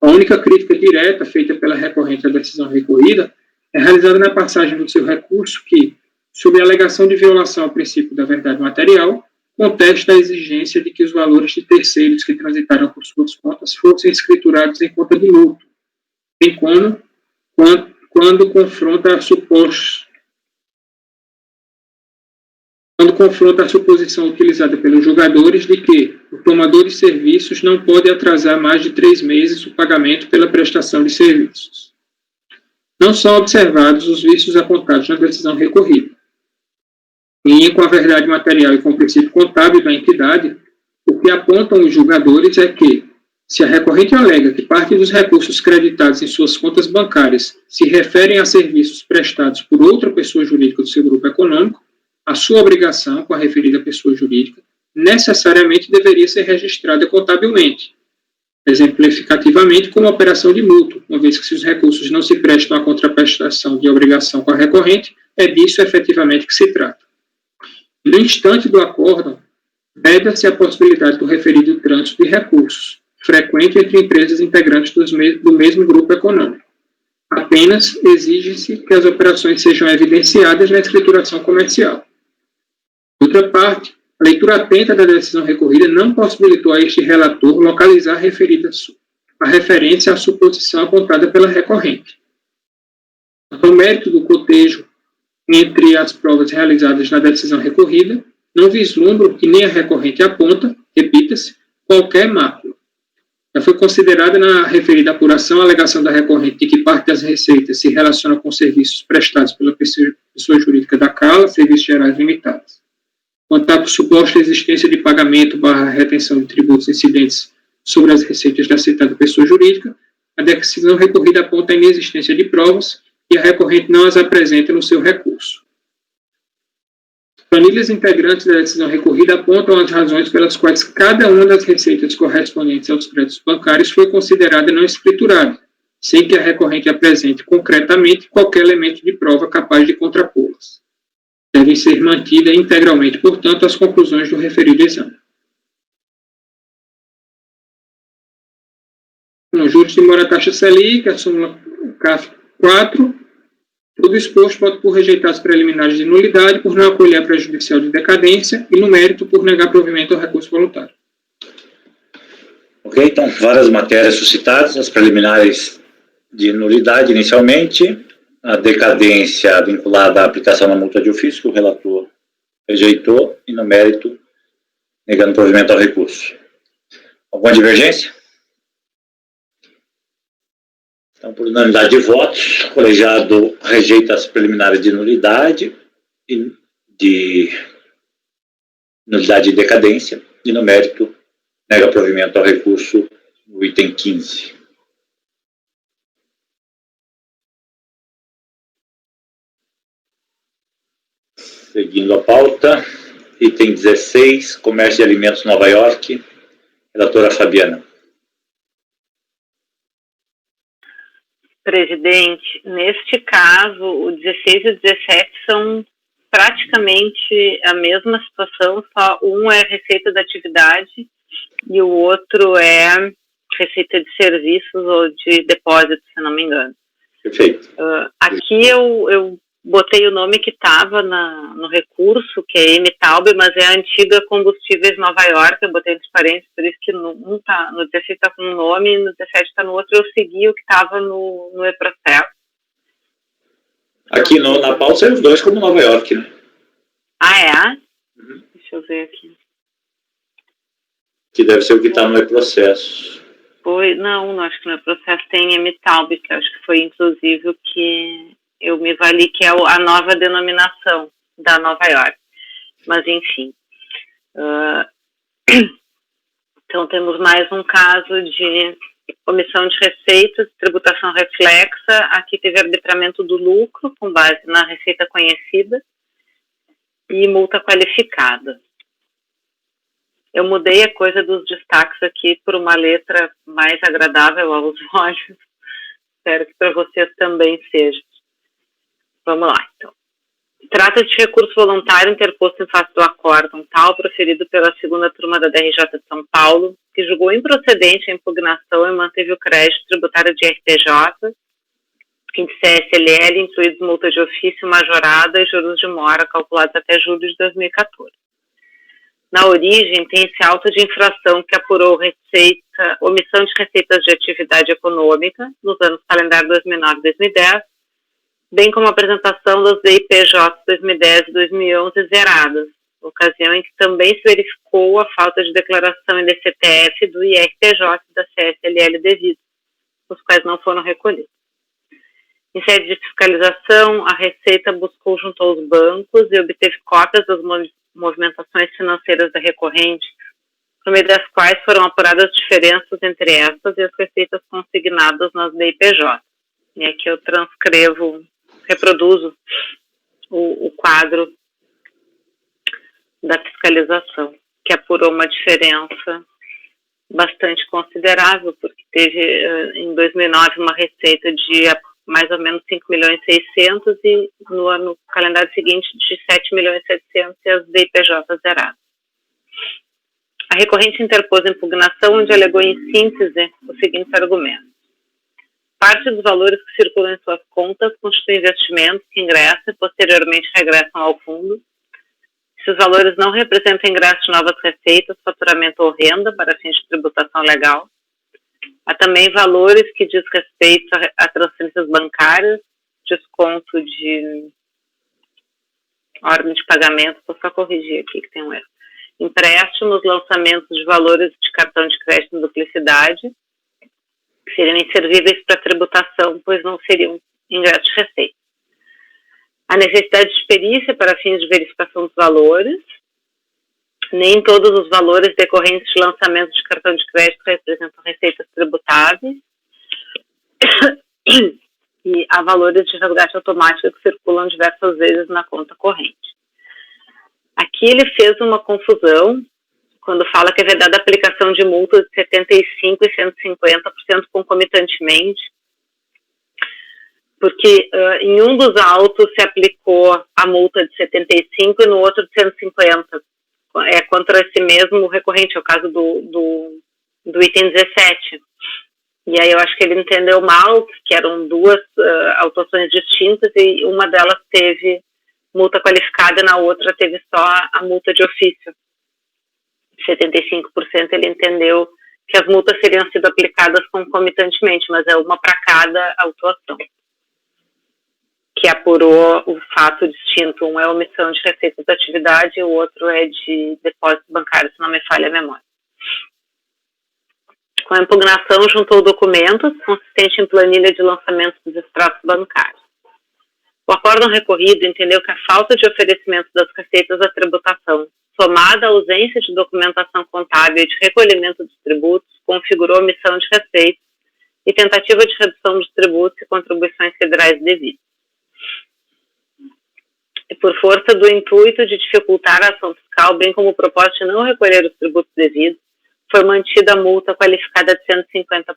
Speaker 4: A única crítica direta feita pela recorrente à decisão recorrida é realizada na passagem do seu recurso que, sob a alegação de violação ao princípio da verdade material, contesta a exigência de que os valores de terceiros que transitaram por suas contas fossem escriturados em conta de luto, bem quando confronta a suposição utilizada pelos julgadores de que o tomador de serviços não pode atrasar mais de 3 meses o pagamento pela prestação de serviços. Não são observados os vícios apontados na decisão recorrida. Em linha com a verdade material e com o princípio contábil da entidade, o que apontam os julgadores é que, se a recorrente alega que parte dos recursos creditados em suas contas bancárias se referem a serviços prestados por outra pessoa jurídica do seu grupo econômico, a sua obrigação com a referida pessoa jurídica necessariamente deveria ser registrada contabilmente, exemplificativamente como operação de mútuo, uma vez que se os recursos não se prestam à contraprestação de obrigação com a recorrente, é disso efetivamente que se trata. No instante do acórdão, veda-se a possibilidade do referido trânsito de recursos, frequente entre empresas integrantes do mesmo grupo econômico. Apenas exige-se que as operações sejam evidenciadas na escrituração comercial. Por outra parte, a leitura atenta da decisão recorrida não possibilitou a este relator localizar a referência à suposição apontada pela recorrente. O mérito do cotejo entre as provas realizadas na decisão recorrida, não vislumbram que nem a recorrente aponta, repita-se, qualquer mácula. Já foi considerada na referida apuração a alegação da recorrente de que parte das receitas se relaciona com serviços prestados pela pessoa jurídica da CALA, Serviços Gerais Limitados. Quanto à suposta existência de pagamento / retenção de tributos incidentes sobre as receitas da citada pessoa jurídica, a decisão recorrida aponta a inexistência de provas e a recorrente não as apresenta no seu recurso. Planilhas integrantes da decisão recorrida apontam as razões pelas quais cada uma das receitas correspondentes aos créditos bancários foi considerada não escriturada, sem que a recorrente apresente concretamente qualquer elemento de prova capaz de contrapô-las. Devem ser mantidas integralmente, portanto, as conclusões do referido exame. Com juros de mora taxa Selic, a súmula CAF 4, tudo exposto pode por rejeitar as preliminares de nulidade, por não acolher a prejudicial de decadência e, no mérito, por negar provimento ao recurso voluntário.
Speaker 2: Ok, então, várias matérias suscitadas, as preliminares de nulidade inicialmente, a decadência vinculada à aplicação da multa de ofício, que o relator rejeitou, e no mérito, negando provimento ao recurso. Alguma divergência? Então, por unanimidade de votos, o colegiado rejeita as preliminares de nulidade e decadência, e no mérito, nega provimento ao recurso no item 15. Seguindo a pauta, item 16, Comércio de Alimentos Nova York, relatora Fabiana.
Speaker 3: Presidente, neste caso, o 16 e o 17 são praticamente a mesma situação, só um é receita da atividade e o outro é receita de serviços ou de depósito, se não me engano.
Speaker 2: Perfeito.
Speaker 3: Aqui eu botei o nome que estava no recurso, que é M-Taub, mas é a antiga Combustíveis Nova York, eu botei entre parênteses, por isso que no 16 está com um nome e no 17 está no outro, eu segui o que estava no e-processo.
Speaker 2: Aqui na pauta são os dois como Nova York, né?
Speaker 3: Ah, é? Deixa eu ver aqui.
Speaker 2: Que deve ser o que está no e-processo.
Speaker 3: Não, acho que no e-processo tem M-Taub, que acho que foi inclusive o que eu me vali, que é a nova denominação da Nova York. Mas, enfim. Então, temos mais um caso de omissão de receitas, tributação reflexa. Aqui teve arbitramento do lucro, com base na receita conhecida, e multa qualificada. Eu mudei a coisa dos destaques aqui por uma letra mais agradável aos olhos. Espero que para vocês também seja. Vamos lá, então. Trata-se de recurso voluntário interposto em face do acórdão tal, proferido pela segunda turma da DRJ de São Paulo, que julgou improcedente a impugnação e manteve o crédito tributário de RTJ, de CSLL, incluídos multa de ofício majorada e juros de mora calculados até julho de 2014. Na origem, tem-se auto de infração que apurou omissão de receitas de atividade econômica nos anos calendário 2009 e 2010, bem como a apresentação das DIPJ 2010 e 2011 zeradas, ocasião em que também se verificou a falta de declaração em DCTF do IRPJ e da CSLL devido, os quais não foram recolhidos. Em sede de fiscalização, a Receita buscou junto aos bancos e obteve cópias das movimentações financeiras da recorrente, por meio das quais foram apuradas diferenças entre estas e as receitas consignadas nas DIPJ. E aqui eu reproduzo o quadro da fiscalização, que apurou uma diferença bastante considerável, porque teve em 2009 uma receita de mais ou menos 5.600.000 e no calendário seguinte de 7.700.000 e as DIPJ zeradas. A recorrente interpôs a impugnação, onde alegou em síntese os seguintes argumentos. Parte dos valores que circulam em suas contas constituem investimentos que ingressam e posteriormente regressam ao fundo. Se os valores não representam ingresso de novas receitas, faturamento ou renda para fins de tributação legal. Há também valores que diz respeito a transferências bancárias, desconto de ordem de pagamento, vou só corrigir aqui que tem um erro. Empréstimos, lançamentos de valores de cartão de crédito em duplicidade, que seriam inservíveis para tributação, pois não seriam ingresso de receita. A necessidade de perícia para fins de verificação dos valores. Nem todos os valores decorrentes de lançamento de cartão de crédito representam receitas tributáveis. E há valores de resgate automático que circulam diversas vezes na conta corrente. Aqui ele fez uma confusão quando fala que é vedada a aplicação de multas de 75% e 150% concomitantemente, porque em um dos autos se aplicou a multa de 75% e no outro de 150%. É contra esse mesmo recorrente, é o caso do item 17. E aí eu acho que ele entendeu mal que eram duas autuações distintas e uma delas teve multa qualificada e na outra teve só a multa de ofício. 75% ele entendeu que as multas seriam sido aplicadas concomitantemente, mas é uma para cada autuação, que apurou o fato distinto. Um é omissão de receitas da atividade e o outro é de depósito bancário, se não me falha a memória. Com a impugnação, juntou documentos consistentes em planilha de lançamento dos extratos bancários. O acórdão recorrido entendeu que a falta de oferecimento das receitas da tributação, somada à ausência de documentação contábil e de recolhimento dos tributos, configurou omissão de receitas e tentativa de redução dos tributos e contribuições federais devidas. E por força do intuito de dificultar a ação fiscal, bem como o propósito de não recolher os tributos devidos, foi mantida a multa qualificada de 150%.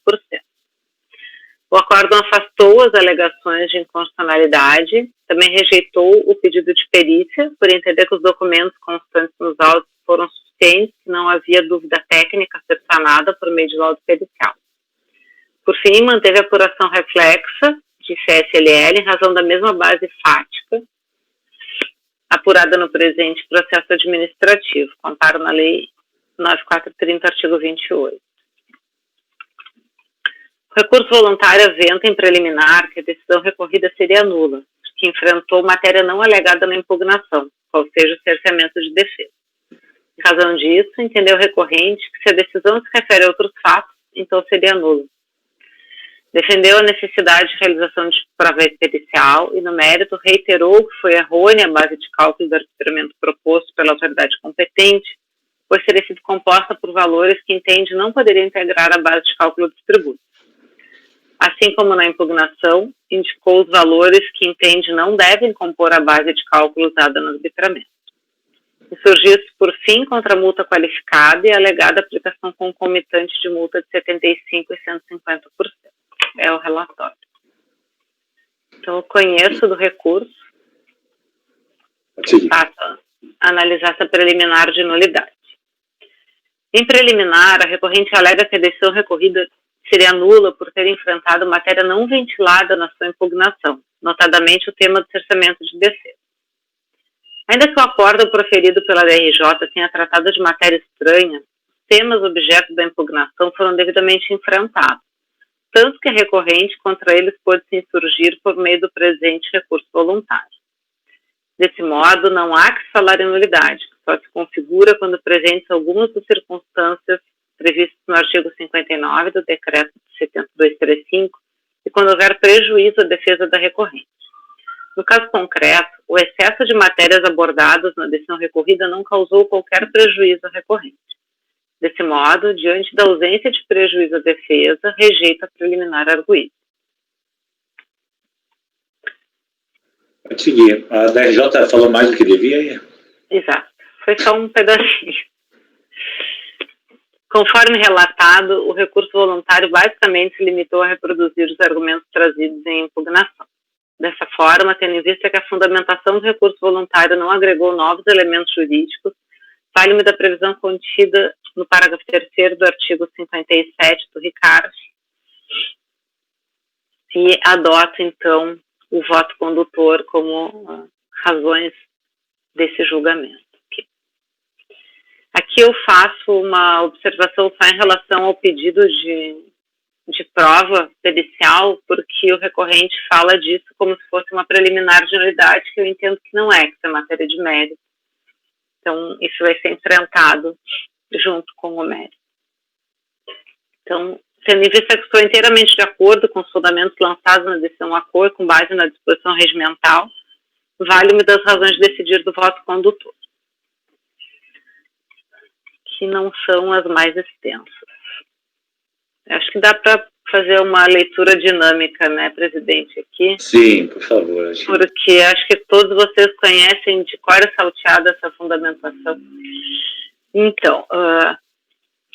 Speaker 3: O acórdão afastou as alegações de inconstitucionalidade, também rejeitou o pedido de perícia, por entender que os documentos constantes nos autos foram suficientes, que não havia dúvida técnica a ser sanada por meio de laudo pericial. Por fim, manteve a apuração reflexa de CSLL em razão da mesma base fática apurada no presente processo administrativo, amparo na Lei 9430, artigo 28. O recurso voluntário aventa em preliminar que a decisão recorrida seria nula, que enfrentou matéria não alegada na impugnação, qual seja o cerceamento de defesa. Em razão disso, entendeu o recorrente que se a decisão se refere a outros fatos, então seria nula. Defendeu a necessidade de realização de prova pericial e, no mérito, reiterou que foi errônea a base de cálculo do arbitramento proposto pela autoridade competente, pois teria sido composta por valores que entende não poderia integrar a base de cálculo dos tributos. Assim como na impugnação, indicou os valores que entende não devem compor a base de cálculo usada no arbitramento. Insurgiu-se, por fim, contra a multa qualificada e a alegada aplicação concomitante de multa de 75% e 150%. É o relatório. Então, eu conheço do recurso. Passo a analisar essa preliminar de nulidade. Em preliminar, a recorrente alega que a decisão recorrida seria nula por ter enfrentado matéria não ventilada na sua impugnação, notadamente o tema do cerceamento de defesa. Ainda que o acórdão proferido pela DRJ tenha tratado de matéria estranha, os temas objeto da impugnação foram devidamente enfrentados, tanto que a recorrente contra eles pôde se insurgir por meio do presente recurso voluntário. Desse modo, não há que se falar em nulidade, que só se configura quando presentes algumas das circunstâncias previstas no artigo 59 do Decreto 7235 e quando houver prejuízo à defesa da recorrente. No caso concreto, o excesso de matérias abordadas na decisão recorrida não causou qualquer prejuízo à recorrente. Desse modo, diante da ausência de prejuízo à defesa, rejeita a preliminar arguída.
Speaker 2: Pode seguir. A DRJ falou mais do que devia?
Speaker 3: Exato. Foi só um pedacinho. Conforme relatado, o recurso voluntário basicamente se limitou a reproduzir os argumentos trazidos em impugnação. Dessa forma, tendo em vista que a fundamentação do recurso voluntário não agregou novos elementos jurídicos, vale-me da previsão contida no parágrafo 3º do artigo 57 do RICARD e adota, então, o voto condutor como razões desse julgamento. Aqui eu faço uma observação só em relação ao pedido de prova pericial, porque o recorrente fala disso como se fosse uma preliminar de nulidade, que eu entendo que não é, que isso é matéria de mérito. Então, isso vai ser enfrentado junto com o mérito. Então, tendo em vista que estou inteiramente de acordo com os fundamentos lançados na decisão ACOR, com base na disposição regimental, vale-me das razões de decidir do voto condutor, que não são as mais extensas. Acho que dá para fazer uma leitura dinâmica, né, presidente, aqui?
Speaker 2: Sim, por favor.
Speaker 3: Porque acho que todos vocês conhecem de cor e salteado essa fundamentação. Então,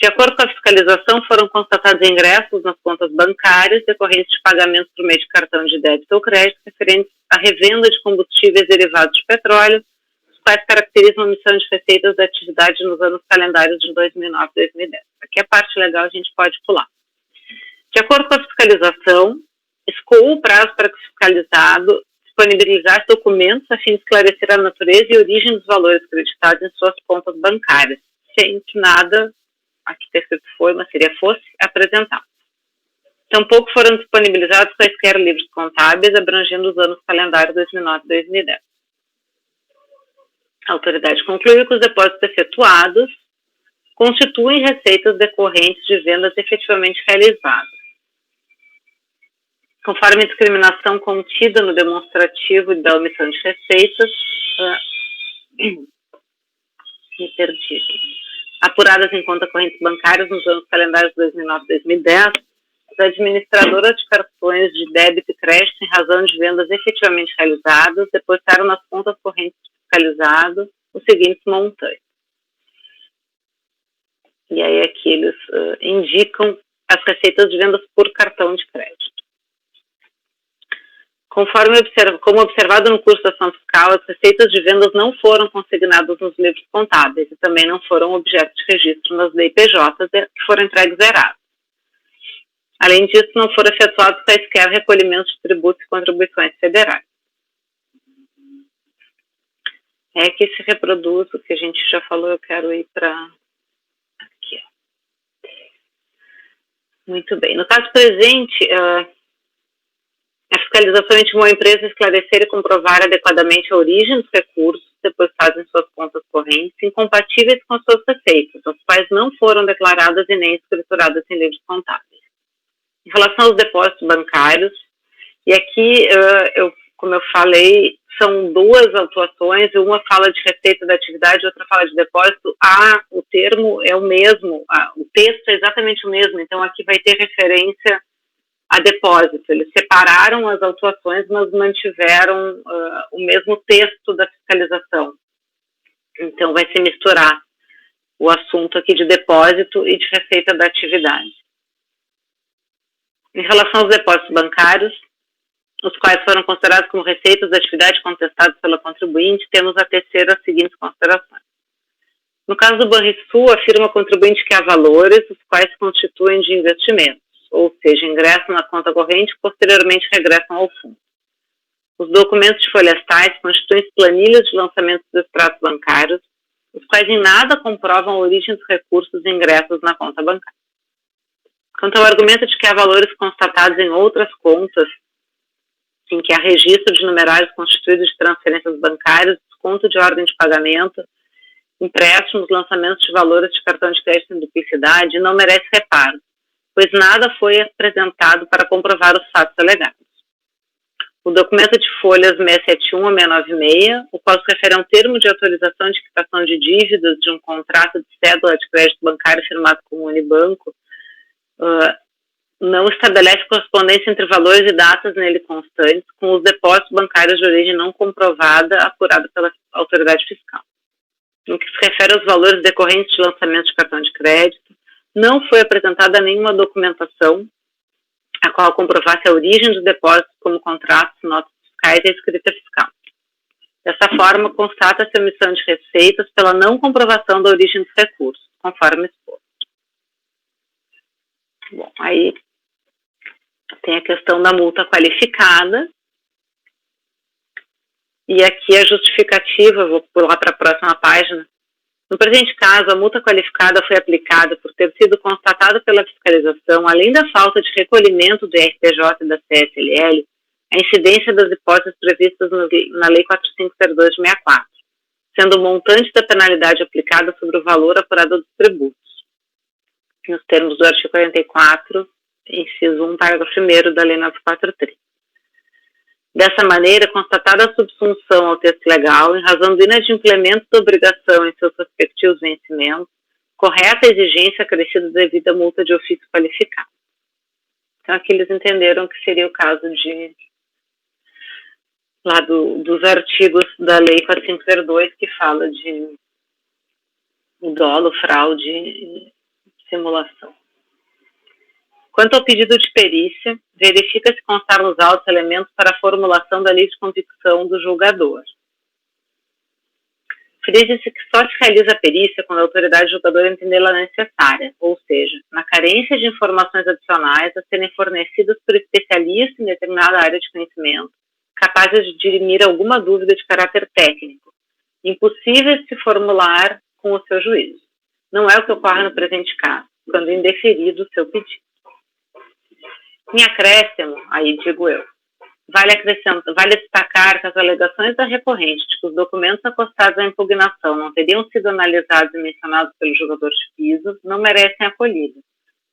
Speaker 3: de acordo com a fiscalização, foram constatados ingressos nas contas bancárias decorrentes de pagamentos por meio de cartão de débito ou crédito referentes à revenda de combustíveis derivados de petróleo, os quais caracterizam a omissão de receitas da atividade nos anos calendários de 2009 e 2010. Aqui a parte legal a gente pode pular. De acordo com fiscalização escoou o prazo para que o fiscalizado disponibilizasse documentos a fim de esclarecer a natureza e origem dos valores creditados em suas contas bancárias, sem que nada, aqui está escrito foi, mas seria fosse, apresentado. Tampouco foram disponibilizados quaisquer livros contábeis abrangendo os anos calendários 2009 e 2010. A autoridade concluiu que os depósitos efetuados constituem receitas decorrentes de vendas efetivamente realizadas. Conforme a discriminação contida no demonstrativo da omissão de receitas, apuradas em conta correntes bancárias nos anos calendários 2009 e 2010, as administradoras de cartões de débito e crédito em razão de vendas efetivamente realizadas depositaram nas contas correntes do fiscalizado os seguintes montantes. E aí aqui eles indicam as receitas de vendas por cartão de crédito. Como observado no curso da ação fiscal, as receitas de vendas não foram consignadas nos livros contábeis e também não foram objeto de registro nas DIPJs que foram entregues zeradas. Além disso, não foram efetuados quaisquer recolhimentos de tributos e contribuições federais. É que se reproduz o que a gente já falou, eu quero ir para aqui. Muito bem. No caso presente, a fiscalização intimou a empresa a esclarecer e comprovar adequadamente a origem dos recursos depositados em suas contas correntes incompatíveis com as suas receitas, as quais não foram declaradas e nem escrituradas em livros contábeis. Em relação aos depósitos bancários, e aqui, como eu falei, são duas autuações, uma fala de receita da atividade, outra fala de depósito. O termo é o mesmo, o texto é exatamente o mesmo, então aqui vai ter referência a depósito. Eles separaram as autuações, mas mantiveram o mesmo texto da fiscalização. Então vai se misturar o assunto aqui de depósito e de receita da atividade. Em relação aos depósitos bancários, os quais foram considerados como receitas da atividade contestadas pela contribuinte, temos a tecer as seguintes considerações. No caso do Banrisul, afirma a contribuinte que há valores, os quais se constituem de investimentos, ou seja, ingressam na conta corrente e posteriormente regressam ao fundo. Os documentos de folhas tais constituem planilhas de lançamento dos extratos bancários, os quais em nada comprovam a origem dos recursos ingressos na conta bancária. Quanto ao argumento de que há valores constatados em outras contas, em que há registro de numerários constituídos de transferências bancárias, desconto de ordem de pagamento, empréstimos, lançamentos de valores de cartão de crédito em duplicidade, não merece reparo, pois nada foi apresentado para comprovar os fatos alegados. O documento de folhas 671 a 696, o qual se refere a um termo de autorização de quitação de dívidas de um contrato de cédula de crédito bancário firmado com o Unibanco, não estabelece correspondência entre valores e datas nele constantes com os depósitos bancários de origem não comprovada apurada pela autoridade fiscal. No que se refere aos valores decorrentes de lançamento de cartão de crédito, não foi apresentada nenhuma documentação a qual comprovasse a origem dos depósitos como contratos, notas fiscais e a escrita fiscal. Dessa forma, constata-se a omissão de receitas pela não comprovação da origem dos recursos, conforme exposto. Bom, aí tem a questão da multa qualificada. E aqui a justificativa, vou pular para a próxima página. No presente caso, a multa qualificada foi aplicada por ter sido constatada pela fiscalização, além da falta de recolhimento do IRPJ e da CSLL, a incidência das hipóteses previstas na Lei 4502 de 64, sendo o montante da penalidade aplicada sobre o valor apurado dos tributos, nos termos do artigo 44, inciso 1, parágrafo 1º da Lei 9430. Dessa maneira, constatada a subsunção ao texto legal, em razão do inadimplemento da obrigação em seus respectivos vencimentos, correta a exigência acrescida devido à multa de ofício qualificado. Então, aqui eles entenderam que seria o caso de dos artigos da Lei 4502, que fala de dolo, fraude e simulação. Quanto ao pedido de perícia, verifica se constar nos autos elementos para a formulação da lei de convicção do julgador. Frisa-se que só se realiza a perícia quando a autoridade julgadora entendê-la necessária, ou seja, na carência de informações adicionais a serem fornecidas por especialistas em determinada área de conhecimento, capazes de dirimir alguma dúvida de caráter técnico, impossível de se formular com o seu juízo. Não é o que ocorre no presente caso, quando indeferido o seu pedido. Em acréscimo, aí digo eu, vale destacar que as alegações da recorrente de que os documentos acostados à impugnação não teriam sido analisados e mencionados pelo julgador de piso não merecem acolhida,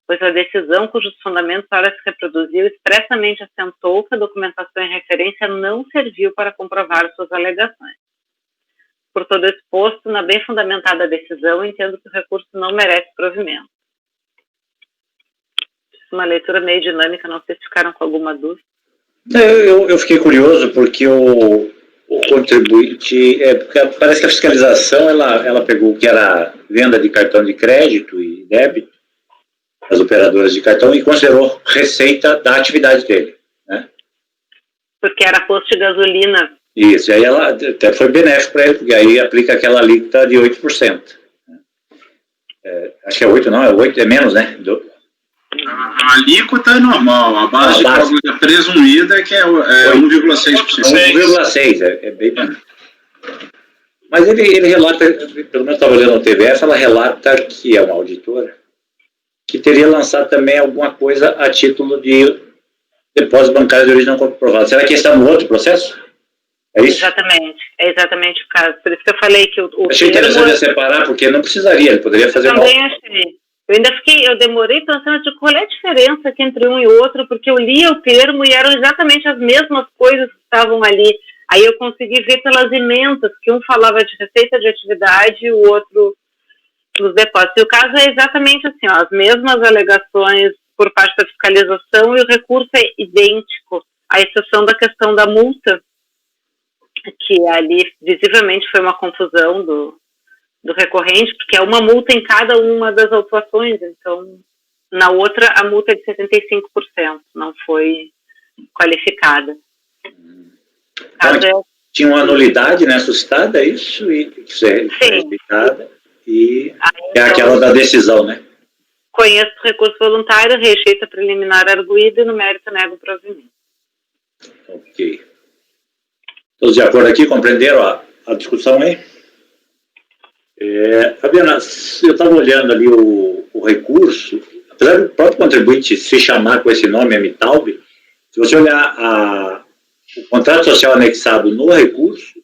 Speaker 3: pois a decisão cujos fundamentos ora se reproduziu expressamente assentou que a documentação em referência não serviu para comprovar suas alegações. Por todo exposto, na bem fundamentada decisão, entendo que o recurso não merece provimento. Uma leitura meio dinâmica, não sei se ficaram com alguma dúvida.
Speaker 2: Eu fiquei curioso porque o contribuinte, parece que a fiscalização ela pegou o que era venda de cartão de crédito e débito, as operadoras de cartão, e considerou receita da atividade dele, né?
Speaker 3: Porque era posto de gasolina.
Speaker 2: Isso, e aí ela até foi benéfico para ele, porque aí aplica aquela alíquota de 8%. Acho que é 8%, não, é 8%, é menos, né?
Speaker 5: A alíquota é normal, a base de cálculo presumida que é 1,6%.
Speaker 2: 1,6%, é bem menos. Mas ele relata, pelo menos estava olhando no TVF, ela relata que é uma auditora, que teria lançado também alguma coisa a título de depósito bancário de origem não comprovada. Será que está no outro processo? É isso?
Speaker 3: É exatamente o caso. Por isso que eu falei que
Speaker 2: achei interessante separar, porque não precisaria, ele poderia fazer uma...
Speaker 3: Também achei. Eu demorei pensando de qual é a diferença aqui entre um e outro, porque eu lia o termo e eram exatamente as mesmas coisas que estavam ali. Aí eu consegui ver pelas emendas, que um falava de receita de atividade e o outro dos depósitos. E o caso é exatamente assim, ó, as mesmas alegações por parte da fiscalização e o recurso é idêntico, à exceção da questão da multa, que ali visivelmente foi uma confusão do recorrente, porque é uma multa em cada uma das autuações, então na outra a multa é de 75%, não foi qualificada.
Speaker 2: Tinha uma anulidade, né, suscitada, isso, e que é verificada, e é aquela da decisão, né?
Speaker 3: Conheço o recurso voluntário, rejeita preliminar arguído e no mérito nego o provimento.
Speaker 2: Ok. Todos de acordo aqui? Compreenderam a discussão aí? Fabiana, eu estava olhando ali o recurso, apesar do próprio contribuinte se chamar com esse nome, Amitalb, se você olhar o contrato social anexado no recurso,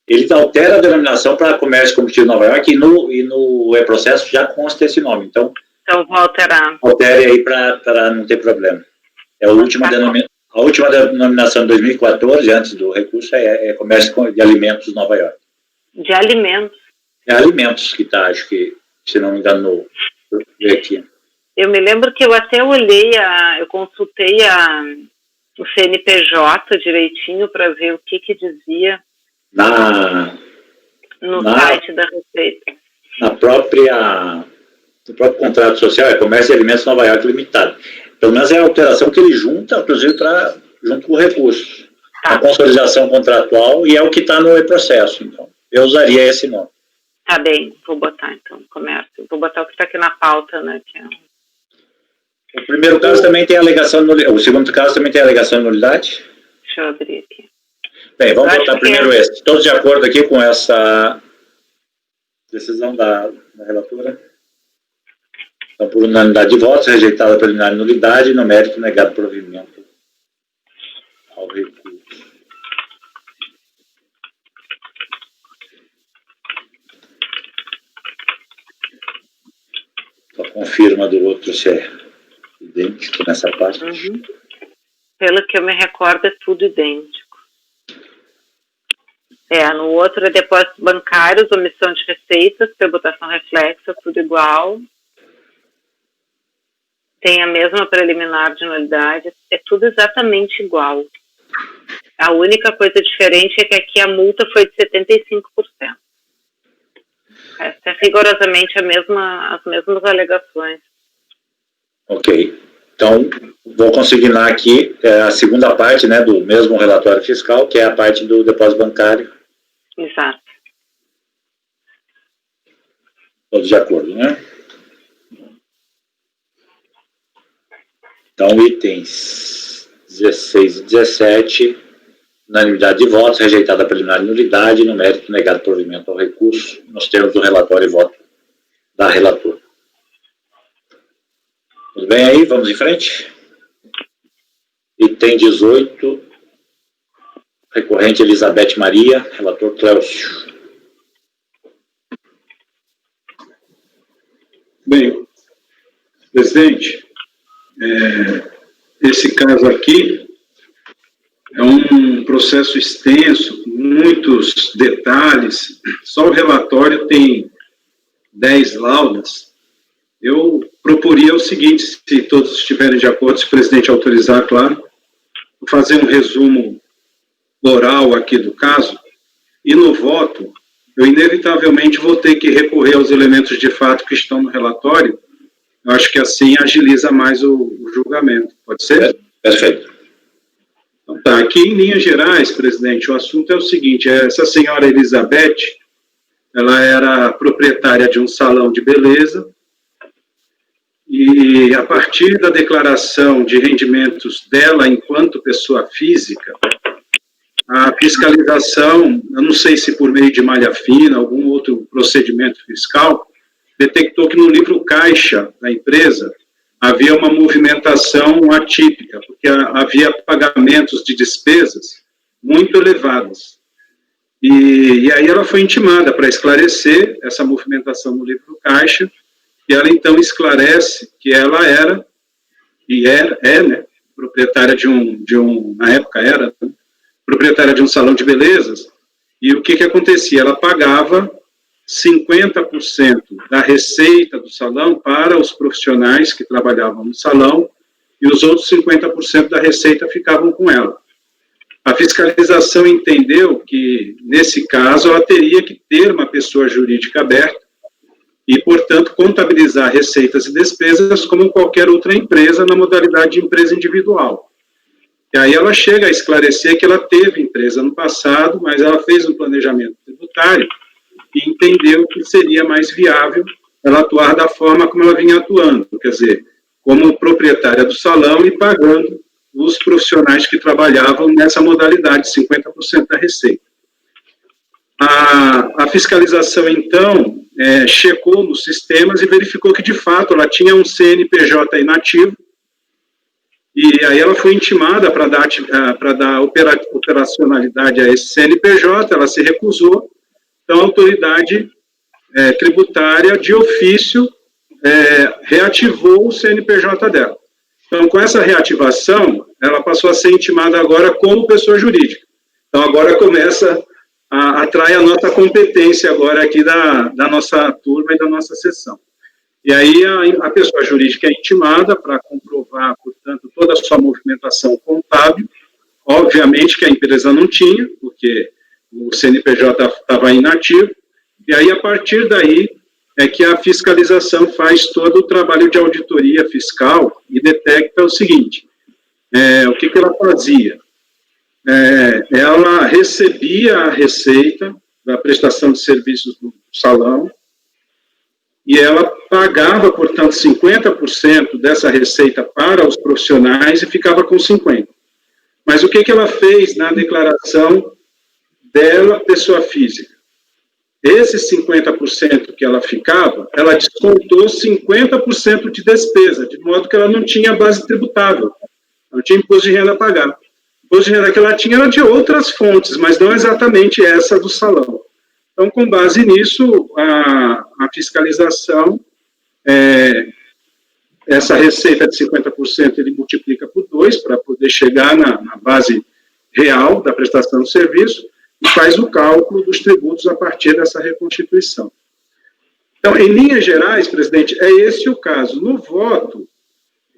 Speaker 2: ele altera a denominação para comércio combustível Nova York e no e-processo já consta esse nome. Então
Speaker 3: vou alterar.
Speaker 2: Altere aí para não ter problema. A última denominação de 2014, antes do recurso, é comércio de alimentos Nova York.
Speaker 3: De alimentos?
Speaker 2: É alimentos que está, acho que, se não me engano, aqui.
Speaker 3: Eu me lembro que eu até olhei, eu consultei o CNPJ direitinho para ver o que dizia no site da Receita. No próprio contrato social, é comércio de alimentos Nova York Limitado. Pelo menos é a alteração que ele junta, inclusive, junto com o recurso. A consolidação contratual, e é o que está no e-processo. Então, eu usaria esse nome. Tá bem, vou botar então, comércio. Vou botar o que está aqui na pauta, né? Que
Speaker 2: O primeiro caso também tem alegação de nulidade. O segundo caso também tem alegação de nulidade?
Speaker 3: Deixa eu abrir aqui.
Speaker 2: Bem, vamos botar primeiro esse. Todos de acordo aqui com essa decisão da relatora? Então, por unanimidade de votos, rejeitada a preliminar de nulidade, no mérito negado provimento ao recurso. Só confirma do outro se é idêntico nessa parte.
Speaker 3: Uhum. Pelo que eu me recordo, é tudo idêntico. No outro é depósitos bancários, omissão de receitas, tributação reflexa, tudo igual. Tem a mesma preliminar de nulidade, é tudo exatamente igual. A única coisa diferente é que aqui a multa foi de 75%. Essa é rigorosamente as mesmas alegações.
Speaker 2: Ok. Então, vou consignar aqui a segunda parte, né, do mesmo relatório fiscal, que é a parte do depósito bancário.
Speaker 3: Exato.
Speaker 2: Todos de acordo, né? Então, itens 16 e 17, unanimidade de votos, rejeitada a preliminar nulidade, no mérito negado provimento ao recurso, nos termos do relatório e voto da relatora. Tudo bem aí? Vamos em frente? Item 18, recorrente Elizabeth Maria, relator Cléucio.
Speaker 1: Bem, presidente, esse caso aqui é um processo extenso, com muitos detalhes, só o relatório tem 10 laudas. Eu proporia o seguinte, se todos estiverem de acordo, se o presidente autorizar, claro, vou fazer um resumo oral aqui do caso, e no voto, eu inevitavelmente vou ter que recorrer aos elementos de fato que estão no relatório. Eu acho que assim agiliza mais o julgamento. Pode ser?
Speaker 2: Perfeito.
Speaker 1: Então, tá. Aqui, em linhas gerais, presidente, o assunto é o seguinte, essa senhora Elizabeth, ela era proprietária de um salão de beleza, e a partir da declaração de rendimentos dela enquanto pessoa física, a fiscalização, eu não sei se por meio de malha fina, algum outro procedimento fiscal, detectou que no livro caixa da empresa havia uma movimentação atípica, porque havia pagamentos de despesas muito elevados. E aí ela foi intimada para esclarecer essa movimentação no livro caixa, e ela então esclarece que ela era, e né, proprietária na época era, né, proprietária de um salão de belezas, e o que acontecia? Ela pagava 50% da receita do salão para os profissionais que trabalhavam no salão, e os outros 50% da receita ficavam com ela. A fiscalização entendeu que, nesse caso, ela teria que ter uma pessoa jurídica aberta e, portanto, contabilizar receitas e despesas como qualquer outra empresa na modalidade de empresa individual. E aí ela chega a esclarecer que ela teve empresa no passado, mas ela fez um planejamento tributário e entendeu que seria mais viável ela atuar da forma como ela vinha atuando, quer dizer, como proprietária do salão e pagando os profissionais que trabalhavam nessa modalidade, 50% da receita. A fiscalização, então, checou nos sistemas e verificou que, de fato, ela tinha um CNPJ inativo, e aí ela foi intimada para dar operacionalidade a esse CNPJ, ela se recusou, então a autoridade tributária, de ofício, reativou o CNPJ dela. Então, com essa reativação, ela passou a ser intimada agora como pessoa jurídica. Então, agora começa atrai a nossa competência agora aqui da nossa turma e da nossa sessão. E aí a pessoa jurídica é intimada para comprovar, portanto, toda a sua movimentação contábil, obviamente que a empresa não tinha, porque o CNPJ estava inativo, e aí a partir daí é que a fiscalização faz todo o trabalho de auditoria fiscal e detecta o seguinte, o que ela fazia? Ela recebia a receita da prestação de serviços do salão e ela pagava, portanto, 50% dessa receita para os profissionais e ficava com 50%. Mas o que ela fez na declaração dela, pessoa física? Esses 50% que ela ficava, ela descontou 50% de despesa, de modo que ela não tinha base tributável, não tinha imposto de renda a pagar. O imposto de renda que ela tinha era de outras fontes, mas não exatamente essa do salão. Então, com base nisso, a fiscalização, essa receita de 50% ele multiplica por 2 para poder chegar na base real da prestação de serviço e faz o cálculo dos tributos a partir dessa reconstituição. Então, em linhas gerais, presidente, é esse o caso. No voto,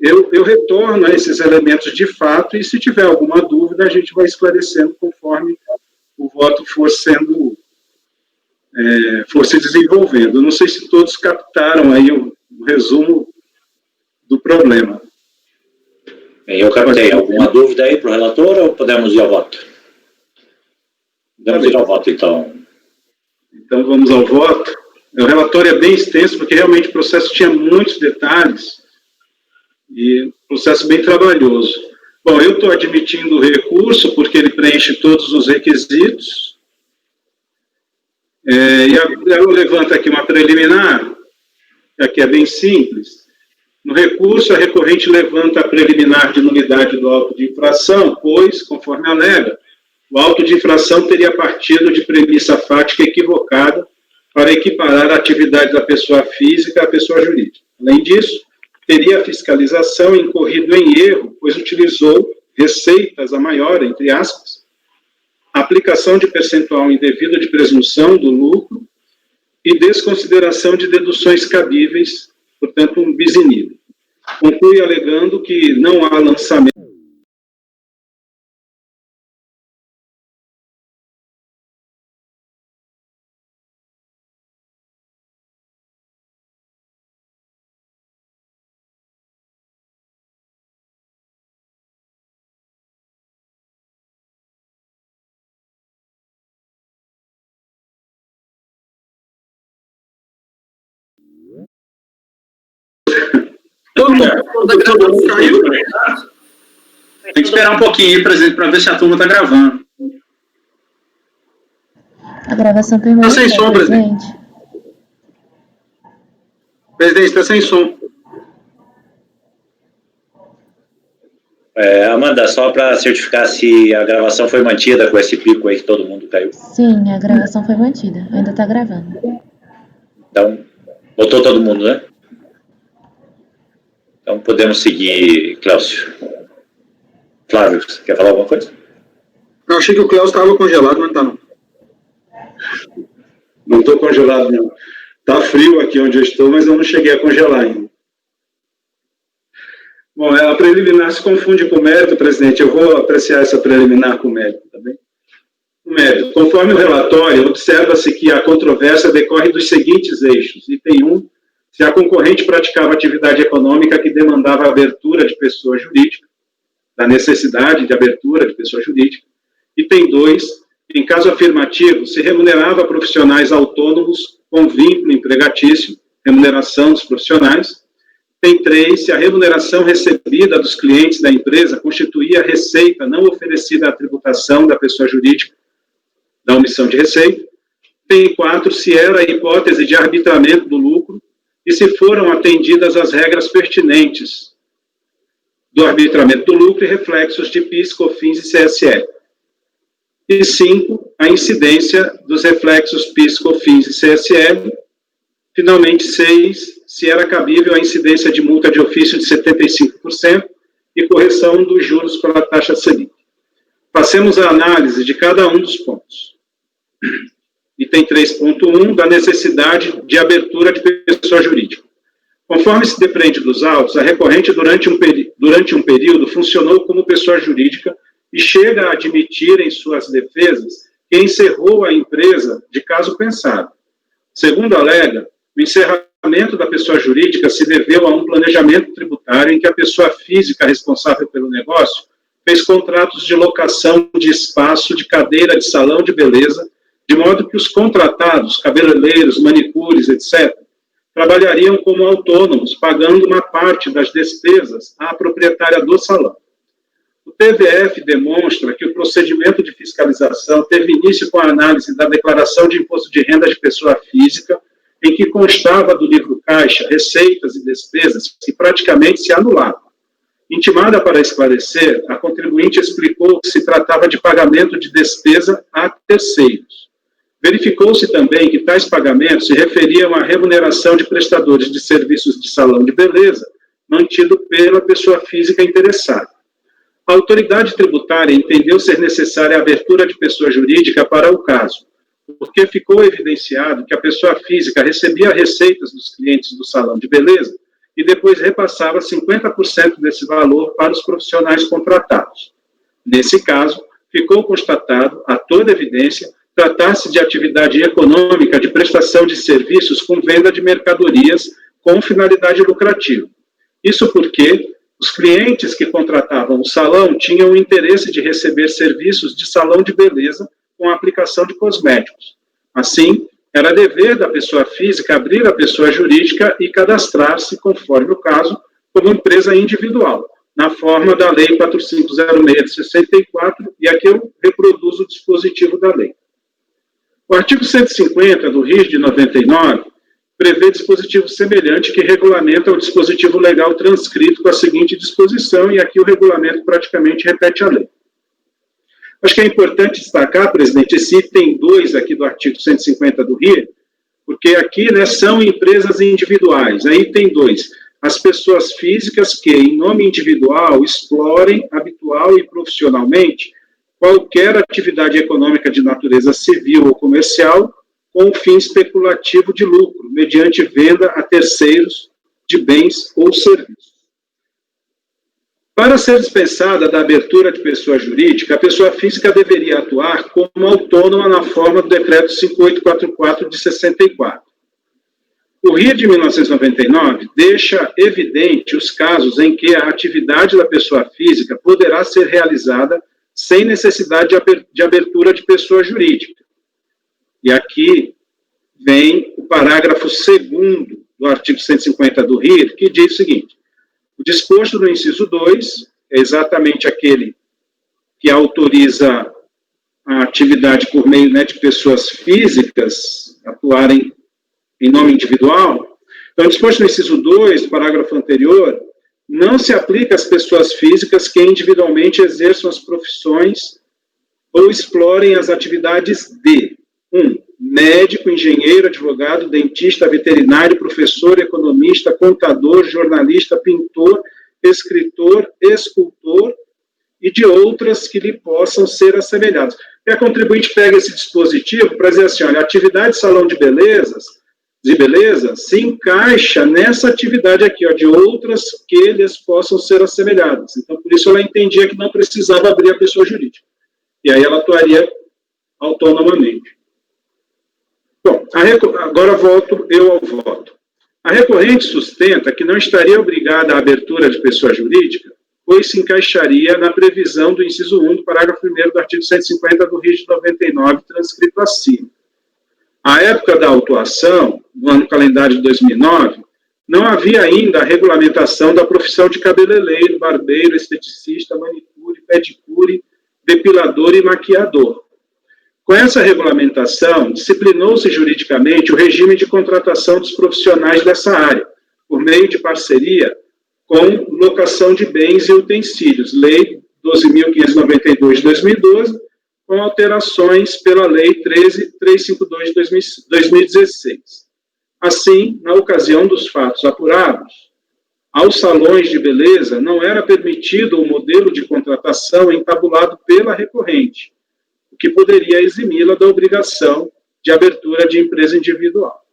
Speaker 1: eu retorno a esses elementos de fato e, se tiver alguma dúvida, a gente vai esclarecendo conforme o voto for se desenvolvendo. Não sei se todos captaram aí o resumo do problema.
Speaker 2: Bem, eu captei. Alguma dúvida aí para o relator ou podemos ir ao voto? Podemos ir ao voto, então.
Speaker 1: Então, vamos ao voto. O relatório é bem extenso, porque realmente o processo tinha muitos detalhes e um processo bem trabalhoso. Bom, eu estou admitindo o recurso porque ele preenche todos os requisitos. E ela levanta aqui uma preliminar, aqui é bem simples. No recurso, a recorrente levanta a preliminar de nulidade do auto de infração, pois, conforme alega, o auto de infração teria partido de premissa fática equivocada para equiparar a atividade da pessoa física à pessoa jurídica. Além disso, teria a fiscalização incorrido em erro, pois utilizou receitas a maior, entre aspas, aplicação de percentual indevido de presunção do lucro e desconsideração de deduções cabíveis, portanto, um bis in idem. Conclui alegando que não há lançamento
Speaker 5: Todo mundo caiu. Tem que esperar um pouquinho aí, presidente, para ver se a turma está gravando.
Speaker 6: A gravação permanece.
Speaker 5: Está sem som, presidente. Presidente, está sem som.
Speaker 2: Amanda, só para certificar se a gravação foi mantida com esse pico aí que todo mundo caiu.
Speaker 6: Sim, a gravação foi mantida. Ainda está gravando.
Speaker 2: Então, botou todo mundo, né? Então podemos seguir, Cláudio. Flávio, você quer falar alguma coisa?
Speaker 5: Eu achei que o Cláudio estava congelado, mas não está não.
Speaker 1: Não estou congelado, não. Está frio aqui onde eu estou, mas eu não cheguei a congelar ainda. Bom, a preliminar se confunde com o mérito, presidente. Eu vou apreciar essa preliminar com o mérito, tá bem? O mérito. Conforme o relatório, observa-se que a controvérsia decorre dos seguintes eixos. Item 1, se a concorrente praticava atividade econômica que demandava a abertura de pessoa jurídica, da necessidade de abertura de pessoa jurídica. Item 2, em caso afirmativo, se remunerava profissionais autônomos com vínculo empregatício, remuneração dos profissionais. Item 3, se a remuneração recebida dos clientes da empresa constituía receita não oferecida à tributação da pessoa jurídica, da omissão de receita. Item 4, se era a hipótese de arbitramento do lucro e se foram atendidas as regras pertinentes do arbitramento do lucro e reflexos de PIS, COFINS e CSE. E 5, a incidência dos reflexos PIS, COFINS e CSE. Finalmente, 6, se era cabível a incidência de multa de ofício de 75% e correção dos juros pela taxa Selic. Passemos à análise de cada um dos pontos. Item 3.1, da necessidade de abertura de pessoa jurídica. Conforme se depreende dos autos, a recorrente durante um período funcionou como pessoa jurídica e chega a admitir em suas defesas que encerrou a empresa de caso pensado. Segundo alega, o encerramento da pessoa jurídica se deveu a um planejamento tributário em que a pessoa física responsável pelo negócio fez contratos de locação de espaço de cadeira de salão de beleza, de modo que os contratados, cabeleireiros, manicures, etc., trabalhariam como autônomos, pagando uma parte das despesas à proprietária do salão. O TVF demonstra que o procedimento de fiscalização teve início com a análise da declaração de imposto de renda de pessoa física, em que constava do livro caixa receitas e despesas que praticamente se anulavam. Intimada para esclarecer, a contribuinte explicou que se tratava de pagamento de despesa a terceiros. Verificou-se também que tais pagamentos se referiam à remuneração de prestadores de serviços de salão de beleza, mantido pela pessoa física interessada. A autoridade tributária entendeu ser necessária a abertura de pessoa jurídica para o caso, porque ficou evidenciado que a pessoa física recebia receitas dos clientes do salão de beleza e depois repassava 50% desse valor para os profissionais contratados. Nesse caso, ficou constatado, a toda evidência, tratar-se de atividade econômica de prestação de serviços com venda de mercadorias com finalidade lucrativa. Isso porque os clientes que contratavam o salão tinham o interesse de receber serviços de salão de beleza com a aplicação de cosméticos. Assim, era dever da pessoa física abrir a pessoa jurídica e cadastrar-se, conforme o caso, como empresa individual, na forma da Lei 4506 de 64, e aqui eu reproduzo o dispositivo da lei. O artigo 150 do RIS de 99 prevê dispositivo semelhante que regulamenta o dispositivo legal transcrito com a seguinte disposição, e aqui o regulamento praticamente repete a lei. Acho que é importante destacar, presidente, esse item 2 aqui do artigo 150 do RIS, porque aqui, né, são empresas individuais. Aí item 2, as pessoas físicas que, em nome individual, explorem habitual e profissionalmente qualquer atividade econômica de natureza civil ou comercial com fim especulativo de lucro, mediante venda a terceiros de bens ou serviços. Para ser dispensada da abertura de pessoa jurídica, a pessoa física deveria atuar como autônoma na forma do Decreto 5844 de 64. O RIS de 1999 deixa evidente os casos em que a atividade da pessoa física poderá ser realizada sem necessidade de abertura de pessoa jurídica. E aqui vem o parágrafo 2º do artigo 150 do RIS, que diz o seguinte: o disposto no inciso 2 é exatamente aquele que autoriza a atividade por meio, né, de pessoas físicas atuarem em nome individual. Então, o disposto no inciso 2, do parágrafo anterior, não se aplica às pessoas físicas que individualmente exerçam as profissões ou explorem as atividades de 1. Médico, engenheiro, advogado, dentista, veterinário, professor, economista, contador, jornalista, pintor, escritor, escultor e de outras que lhe possam ser assemelhadas. E a contribuinte pega esse dispositivo para dizer assim, olha, a atividade de salão de beleza se encaixa nessa atividade aqui, ó, de outras que lhes possam ser assemelhadas. Então, por isso ela entendia que não precisava abrir a pessoa jurídica. E aí ela atuaria autonomamente. Bom, agora volto eu ao voto. A recorrente sustenta que não estaria obrigada à abertura de pessoa jurídica, pois se encaixaria na previsão do inciso 1 do parágrafo 1º do artigo 150 do RIS de 99, transcrito acima. À época da autuação, no ano calendário de 2009, não havia ainda a regulamentação da profissão de cabeleireiro, barbeiro, esteticista, manicure, pedicure, depilador e maquiador. Com essa regulamentação, disciplinou-se juridicamente o regime de contratação dos profissionais dessa área, por meio de parceria com locação de bens e utensílios, Lei 12.592 de 2012, com alterações pela Lei 13.352 de 2016. Assim, na ocasião dos fatos apurados, aos salões de beleza não era permitido o modelo de contratação entabulado pela recorrente, o que poderia eximi-la da obrigação de abertura de empresa individual.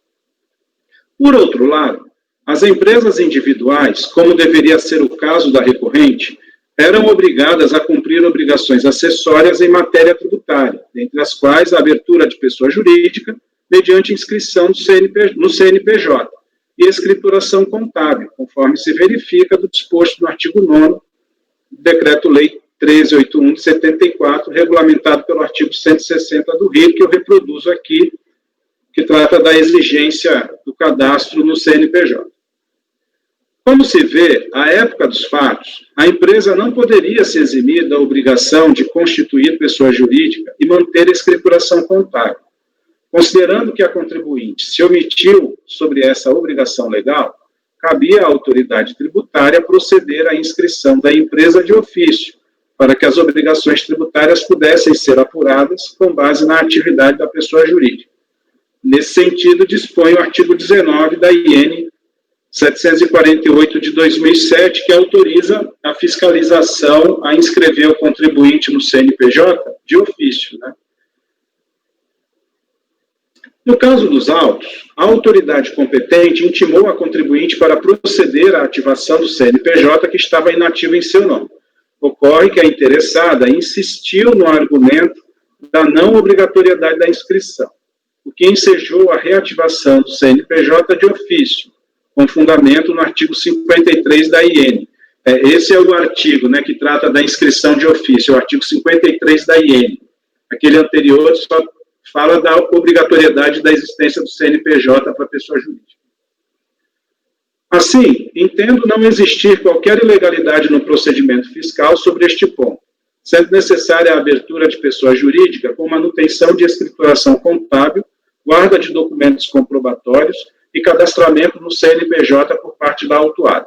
Speaker 1: Por outro lado, as empresas individuais, como deveria ser o caso da recorrente, eram obrigadas a cumprir obrigações acessórias em matéria tributária, entre as quais a abertura de pessoa jurídica, mediante inscrição no CNPJ, e escrituração contábil, conforme se verifica do disposto no artigo 9º do Decreto-Lei 1381 de 74, regulamentado pelo artigo 160 do RIS, que eu reproduzo aqui, que trata da exigência do cadastro no CNPJ. Como se vê, à época dos fatos, a empresa não poderia se eximir da obrigação de constituir pessoa jurídica e manter a escrituração contábil. Considerando que a contribuinte se omitiu sobre essa obrigação legal, cabia à autoridade tributária proceder à inscrição da empresa de ofício, para que as obrigações tributárias pudessem ser apuradas com base na atividade da pessoa jurídica. Nesse sentido, dispõe o artigo 19 da IN 748 de 2007, que autoriza a fiscalização a inscrever o contribuinte no CNPJ de ofício, né? No caso dos autos, a autoridade competente intimou a contribuinte para proceder à ativação do CNPJ que estava inativo em seu nome. Ocorre que a interessada insistiu no argumento da não obrigatoriedade da inscrição, o que ensejou a reativação do CNPJ de ofício, com fundamento no artigo 53 da IN. Esse é o artigo, né, que trata da inscrição de ofício, o artigo 53 da IN. Aquele anterior só fala da obrigatoriedade da existência do CNPJ para a pessoa jurídica. Assim, entendo não existir qualquer ilegalidade no procedimento fiscal sobre este ponto, sendo necessária a abertura de pessoa jurídica com manutenção de escrituração contábil, guarda de documentos comprobatórios e cadastramento no CNPJ por parte da autuada.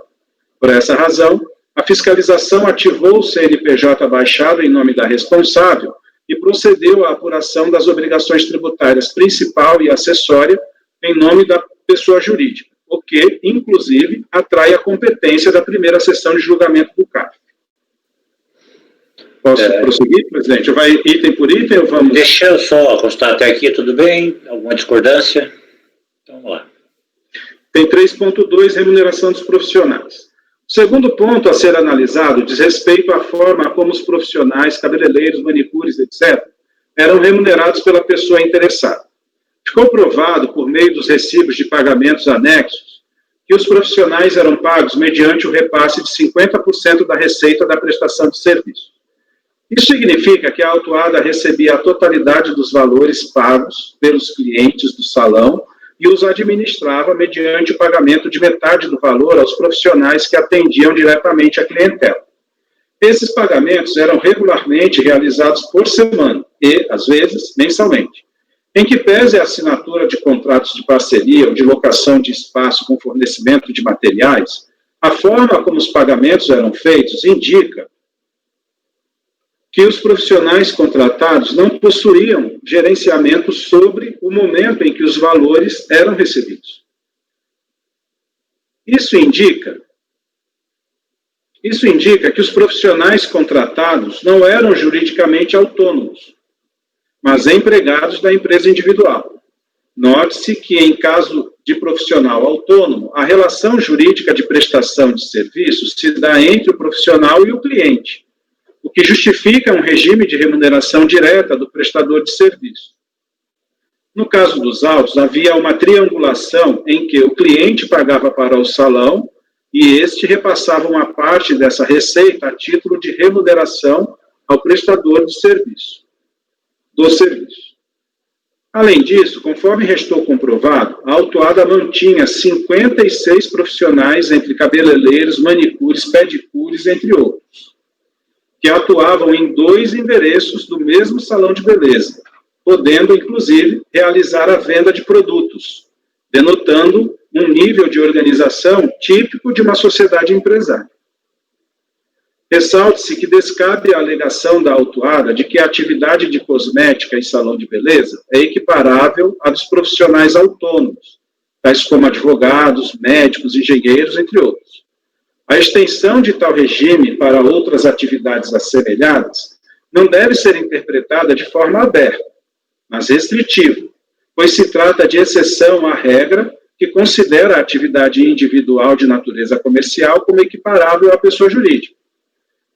Speaker 1: Por essa razão, a fiscalização ativou o CNPJ baixado em nome da responsável e procedeu à apuração das obrigações tributárias principal e acessória em nome da pessoa jurídica, o que, inclusive, atrai a competência da primeira sessão de julgamento do CARF. Posso prosseguir, presidente? Vai item por item ou vamos...
Speaker 2: Deixa eu só constar até aqui, tudo bem? Alguma discordância? Então, vamos lá.
Speaker 1: Tem 3.2, remuneração dos profissionais. O segundo ponto a ser analisado diz respeito à forma como os profissionais, cabeleireiros, manicures, etc., eram remunerados pela pessoa interessada. Ficou provado, por meio dos recibos de pagamentos anexos, que os profissionais eram pagos mediante o repasse de 50% da receita da prestação de serviço. Isso significa que a autuada recebia a totalidade dos valores pagos pelos clientes do salão e os administrava mediante o pagamento de metade do valor aos profissionais que atendiam diretamente a clientela. Esses pagamentos eram regularmente realizados por semana e, às vezes, mensalmente. Em que pese a assinatura de contratos de parceria ou de locação de espaço com fornecimento de materiais, a forma como os pagamentos eram feitos indica que os profissionais contratados não possuíam gerenciamento sobre o momento em que os valores eram recebidos. Isso indica que os profissionais contratados não eram juridicamente autônomos, mas empregados da empresa individual. Note-se que, em caso de profissional autônomo, a relação jurídica de prestação de serviços se dá entre o profissional e o cliente, o que justifica um regime de remuneração direta do prestador de serviço. No caso dos autos, havia uma triangulação em que o cliente pagava para o salão e este repassava uma parte dessa receita a título de remuneração ao prestador de serviço, do serviço. Além disso, conforme restou comprovado, a autuada mantinha 56 profissionais entre cabeleireiros, manicures, pedicures, entre outros, que atuavam em 2 endereços do mesmo salão de beleza, podendo, inclusive, realizar a venda de produtos, denotando um nível de organização típico de uma sociedade empresária. Ressalte-se que descabe a alegação da autuada de que a atividade de cosmética e salão de beleza é equiparável à dos profissionais autônomos, tais como advogados, médicos, engenheiros, entre outros. A extensão de tal regime para outras atividades assemelhadas não deve ser interpretada de forma aberta, mas restritiva, pois se trata de exceção à regra que considera a atividade individual de natureza comercial como equiparável à pessoa jurídica.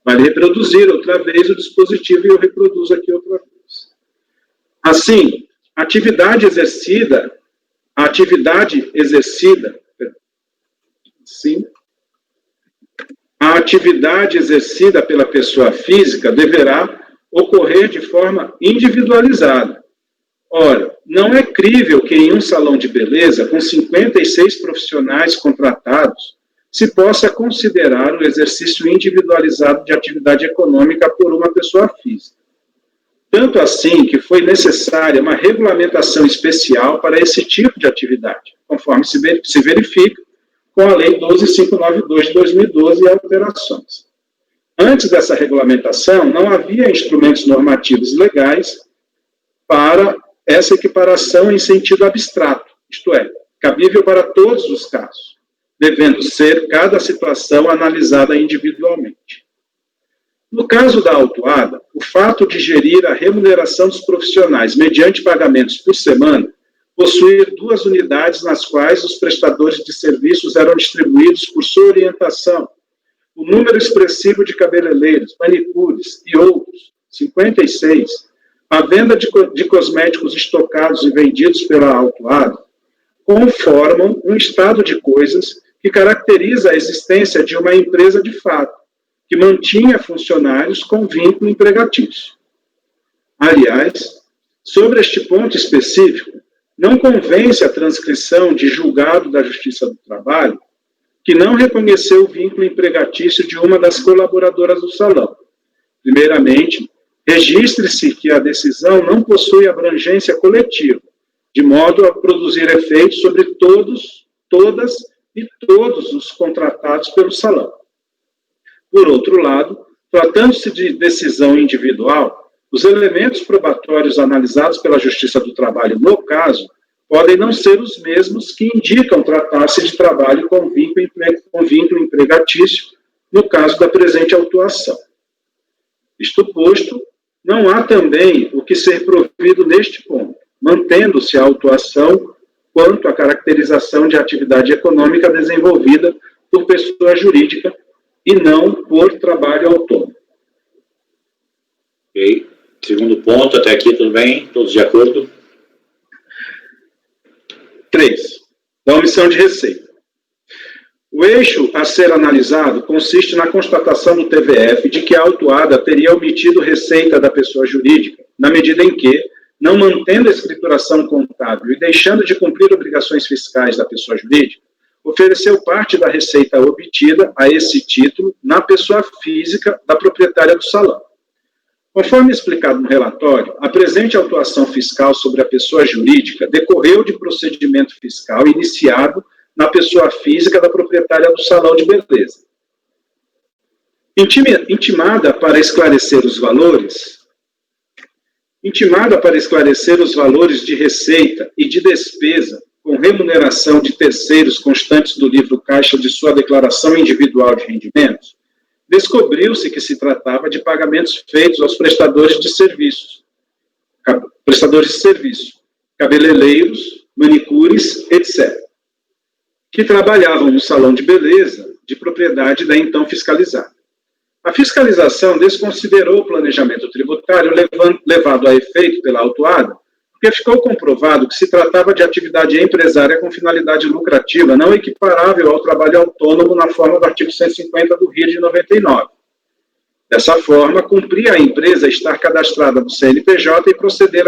Speaker 1: Vale reproduzir outra vez o dispositivo e eu reproduzo aqui outra vez. Assim, a atividade exercida pela pessoa física deverá ocorrer de forma individualizada. Ora, não é crível que em um salão de beleza, com 56 profissionais contratados, se possa considerar o exercício individualizado de atividade econômica por uma pessoa física. Tanto assim que foi necessária uma regulamentação especial para esse tipo de atividade, conforme se verifica com a Lei 12.592 de 2012 e alterações. Antes dessa regulamentação, não havia instrumentos normativos legais para essa equiparação em sentido abstrato, isto é, cabível para todos os casos, devendo ser cada situação analisada individualmente. No caso da autuada, o fato de gerir a remuneração dos profissionais mediante pagamentos por semana, possuir 2 unidades nas quais os prestadores de serviços eram distribuídos por sua orientação, o número expressivo de cabeleireiros, manicures e outros, 56, a venda de cosméticos estocados e vendidos pela autuada, conformam um estado de coisas que caracteriza a existência de uma empresa de fato, que mantinha funcionários com vínculo empregatício. Aliás, Sobre este ponto específico, não convence a transcrição de julgado da Justiça do Trabalho que não reconheceu o vínculo empregatício de uma das colaboradoras do salão. Primeiramente, registre-se que a decisão não possui abrangência coletiva, de modo a produzir efeitos sobre todos, todas e todos os contratados pelo salão. Por outro lado, tratando-se de decisão individual, os elementos probatórios analisados pela Justiça do Trabalho no caso podem não ser os mesmos que indicam tratar-se de trabalho com vínculo empregatício no caso da presente autuação. Isto posto, não há também o que ser provido neste ponto, mantendo-se a autuação quanto à caracterização de atividade econômica desenvolvida por pessoa jurídica e não por trabalho autônomo.
Speaker 2: Ok. Segundo ponto, até aqui tudo bem? Todos de acordo?
Speaker 1: 3. Da omissão de receita. O eixo a ser analisado consiste na constatação do TVF de que a autuada teria omitido receita da pessoa jurídica, na medida em que, não mantendo a escrituração contábil e deixando de cumprir obrigações fiscais da pessoa jurídica, ofereceu parte da receita obtida a esse título na pessoa física da proprietária do salão. Conforme explicado no relatório, a presente autuação fiscal sobre a pessoa jurídica decorreu de procedimento fiscal iniciado na pessoa física da proprietária do salão de beleza. Intimada para esclarecer os valores de receita e de despesa com remuneração de terceiros constantes do livro caixa de sua declaração individual de rendimentos, descobriu-se que se tratava de pagamentos feitos aos prestadores de serviço, cabeleireiros, manicures, etc., que trabalhavam no salão de beleza de propriedade da então fiscalizada. A fiscalização desconsiderou o planejamento tributário levado a efeito pela autuada, porque ficou comprovado que se tratava de atividade empresária com finalidade lucrativa, não equiparável ao trabalho autônomo na forma do artigo 150 do RIR de 99. Dessa forma, cumpria a empresa estar cadastrada no CNPJ e proceder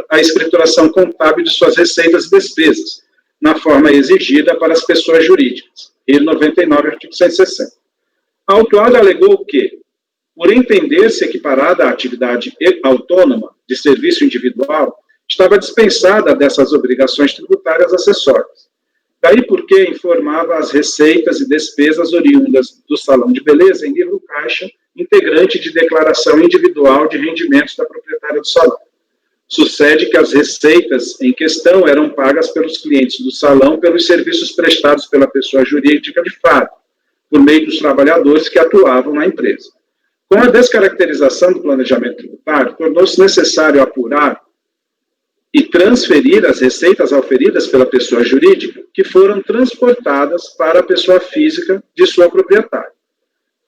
Speaker 1: à escrituração contábil de suas receitas e despesas, na forma exigida para as pessoas jurídicas, RIR 99, artigo 160. A autuada alegou que, por entender-se equiparada à atividade autônoma de serviço individual, estava dispensada dessas obrigações tributárias acessórias. Daí porque informava as receitas e despesas oriundas do salão de beleza em livro caixa, integrante de declaração individual de rendimentos da proprietária do salão. Sucede que as receitas em questão eram pagas pelos clientes do salão pelos serviços prestados pela pessoa jurídica de fato, por meio dos trabalhadores que atuavam na empresa. Com a descaracterização do planejamento tributário, tornou-se necessário apurar e transferir as receitas auferidas pela pessoa jurídica que foram transportadas para a pessoa física de sua proprietária.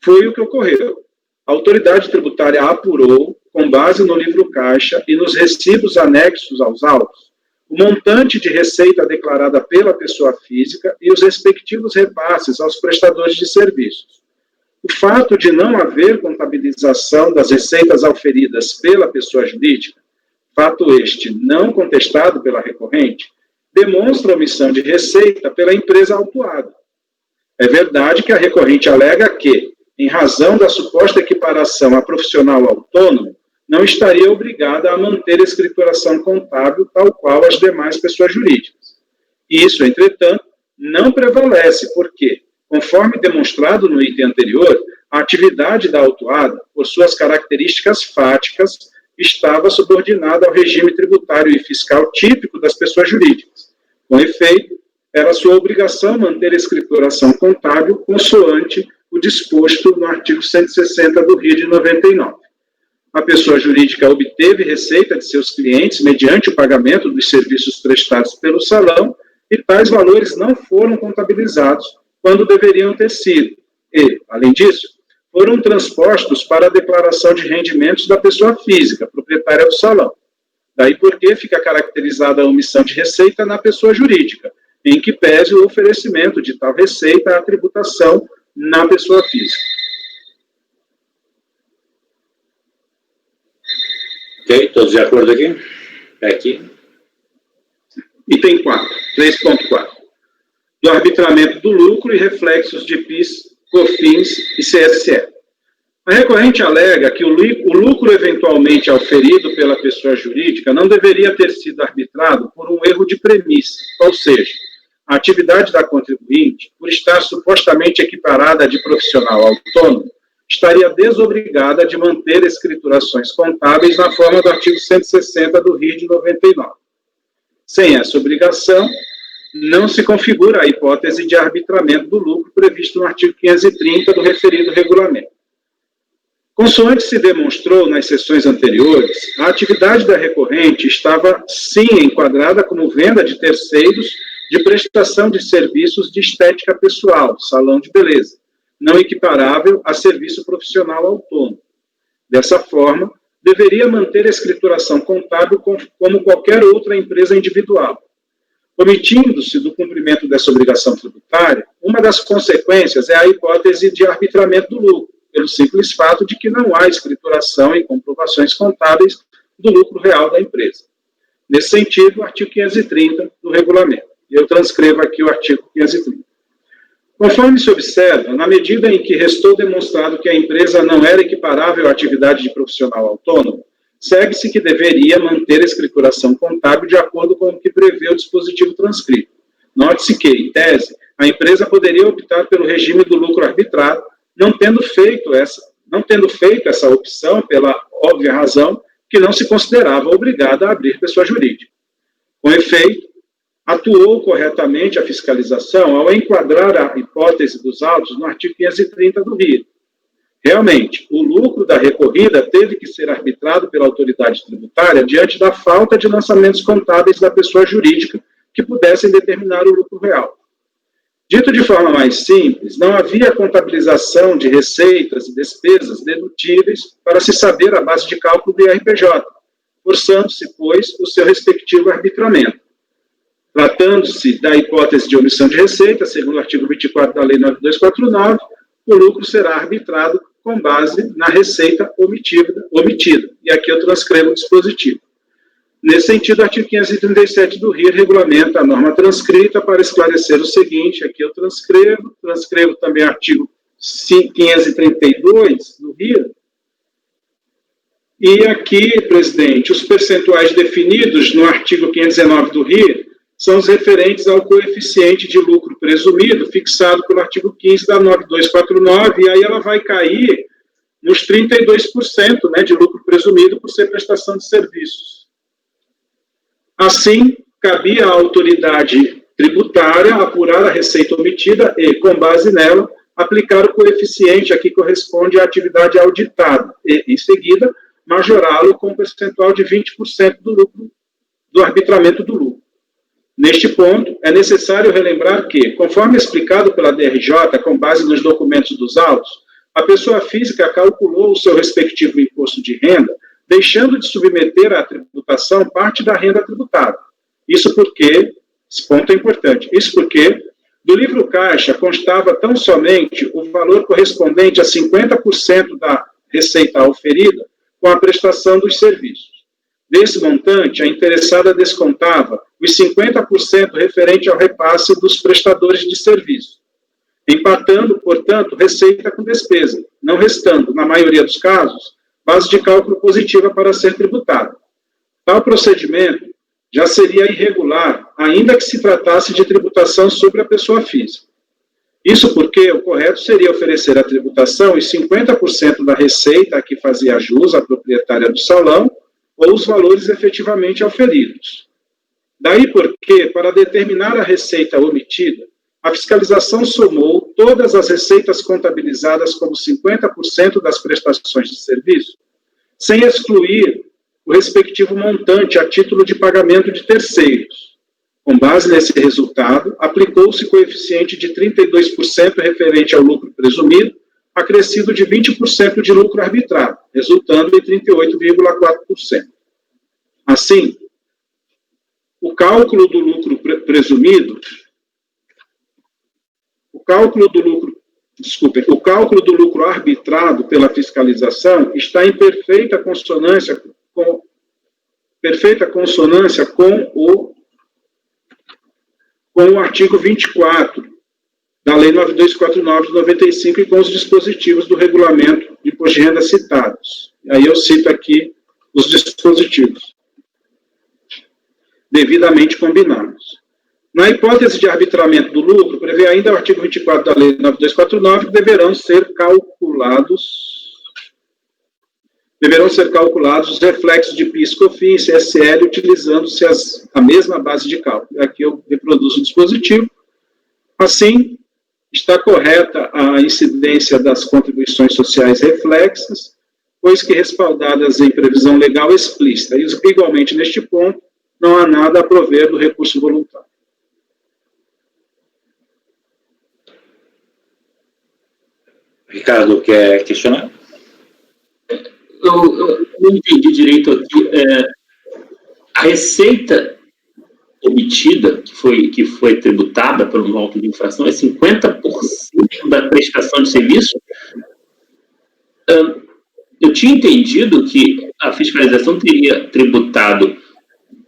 Speaker 1: Foi o que ocorreu. A autoridade tributária apurou, com base no livro caixa e nos recibos anexos aos autos, o montante de receita declarada pela pessoa física e os respectivos repasses aos prestadores de serviços. O fato de não haver contabilização das receitas auferidas pela pessoa jurídica, fato este não contestado pela recorrente, demonstra omissão de receita pela empresa autuada. É verdade que a recorrente alega que, em razão da suposta equiparação a profissional autônomo, não estaria obrigada a manter a escrituração contábil tal qual as demais pessoas jurídicas. Isso, entretanto, não prevalece porque, conforme demonstrado no item anterior, a atividade da autuada, por suas características fáticas, estava subordinada ao regime tributário e fiscal típico das pessoas jurídicas. Com efeito, era sua obrigação manter a escrituração contábil consoante o disposto no artigo 160 do RIR de 99. A pessoa jurídica obteve receita de seus clientes mediante o pagamento dos serviços prestados pelo salão e tais valores não foram contabilizados quando deveriam ter sido e, além disso, foram transpostos para a declaração de rendimentos da pessoa física, proprietária do salão. Daí porque fica caracterizada a omissão de receita na pessoa jurídica, em que pese o oferecimento de tal receita à tributação na pessoa física.
Speaker 2: Ok, todos de acordo aqui? Aqui.
Speaker 1: Item 4, 3.4. Do arbitramento do lucro e reflexos de PIS, COFINS e CSE. A recorrente alega que o lucro eventualmente auferido pela pessoa jurídica não deveria ter sido arbitrado por um erro de premissa, ou seja, a atividade da contribuinte, por estar supostamente equiparada de profissional autônomo, estaria desobrigada de manter escriturações contábeis na forma do artigo 160 do RIR de 99. Sem essa obrigação, não se configura a hipótese de arbitramento do lucro previsto no artigo 530 do referido regulamento. Consoante se demonstrou nas sessões anteriores, a atividade da recorrente estava, sim, enquadrada como venda de terceiros de prestação de serviços de estética pessoal, salão de beleza, não equiparável a serviço profissional autônomo. Dessa forma, deveria manter a escrituração contábil como qualquer outra empresa individual. Omitindo-se do cumprimento dessa obrigação tributária, uma das consequências é a hipótese de arbitramento do lucro, pelo simples fato de que não há escrituração e comprovações contábeis do lucro real da empresa. Nesse sentido, o artigo 530 do regulamento. Eu transcrevo aqui o artigo 530. Conforme se observa, na medida em que restou demonstrado que a empresa não era equiparável à atividade de profissional autônomo, segue-se que deveria manter a escrituração contábil de acordo com o que prevê o dispositivo transcrito. Note-se que, em tese, a empresa poderia optar pelo regime do lucro arbitrado, não tendo feito essa opção pela óbvia razão que não se considerava obrigada a abrir pessoa jurídica. Com efeito, atuou corretamente a fiscalização ao enquadrar a hipótese dos autos no artigo 530 do RIR. Realmente, o lucro da recorrida teve que ser arbitrado pela autoridade tributária diante da falta de lançamentos contábeis da pessoa jurídica que pudessem determinar o lucro real. Dito de forma mais simples, não havia contabilização de receitas e despesas dedutíveis para se saber a base de cálculo do IRPJ, forçando-se, pois, o seu respectivo arbitramento. Tratando-se da hipótese de omissão de receita, segundo o artigo 24 da Lei 9249, o lucro será arbitrado com base na receita omitida. E aqui eu transcrevo o dispositivo. Nesse sentido, o artigo 537 do RIR regulamenta a norma transcrita para esclarecer o seguinte, aqui eu transcrevo também o artigo 532 do RIR, e aqui, presidente, os percentuais definidos no artigo 519 do RIR são os referentes ao coeficiente de lucro presumido, fixado pelo artigo 15 da 9249, e aí ela vai cair nos 32%, né, de lucro presumido por ser prestação de serviços. Assim, cabia à autoridade tributária apurar a receita omitida e, com base nela, aplicar o coeficiente a que corresponde à atividade auditada e, em seguida, majorá-lo com um percentual de 20% do lucro, do arbitramento do lucro. Neste ponto, é necessário relembrar que, conforme explicado pela DRJ, com base nos documentos dos autos, a pessoa física calculou o seu respectivo imposto de renda, deixando de submeter à tributação parte da renda tributada. Isso porque, esse ponto é importante, isso porque do livro caixa constava tão somente o valor correspondente a 50% da receita oferida com a prestação dos serviços. Desse montante, a interessada descontava os 50% referente ao repasse dos prestadores de serviço, empatando, portanto, receita com despesa, não restando, na maioria dos casos, base de cálculo positiva para ser tributada. Tal procedimento já seria irregular, ainda que se tratasse de tributação sobre a pessoa física. Isso porque o correto seria oferecer a tributação os 50% da receita a que fazia jus a proprietária do salão ou os valores efetivamente auferidos. Daí porque, para determinar a receita omitida, a fiscalização somou todas as receitas contabilizadas como 50% das prestações de serviço, sem excluir o respectivo montante a título de pagamento de terceiros. Com base nesse resultado, aplicou-se coeficiente de 32% referente ao lucro presumido, acrescido de 20% de lucro arbitrado, resultando em 38,4%. Assim, o cálculo do lucro presumido, o cálculo do lucro arbitrado pela fiscalização está em perfeita consonância com perfeita consonância com o artigo 24 da Lei 9249 de 95 e com os dispositivos do regulamento de imposto de renda citados. Aí eu cito aqui os dispositivos, devidamente combinados. Na hipótese de arbitramento do lucro, prevê ainda o artigo 24 da Lei 9249 que deverão ser calculados os reflexos de PIS, COFINS e CSL utilizando-se a mesma base de cálculo. Aqui eu reproduzo o dispositivo. Assim, está correta a incidência das contribuições sociais reflexas, pois que respaldadas em previsão legal explícita. E, igualmente, neste ponto, não há nada a prover do recurso voluntário.
Speaker 2: Ricardo, quer questionar?
Speaker 7: Eu não entendi direito aqui. A receita obtida, que foi tributada pelo auto de infração, é 50% da prestação de serviço? Eu tinha entendido que a fiscalização teria tributado,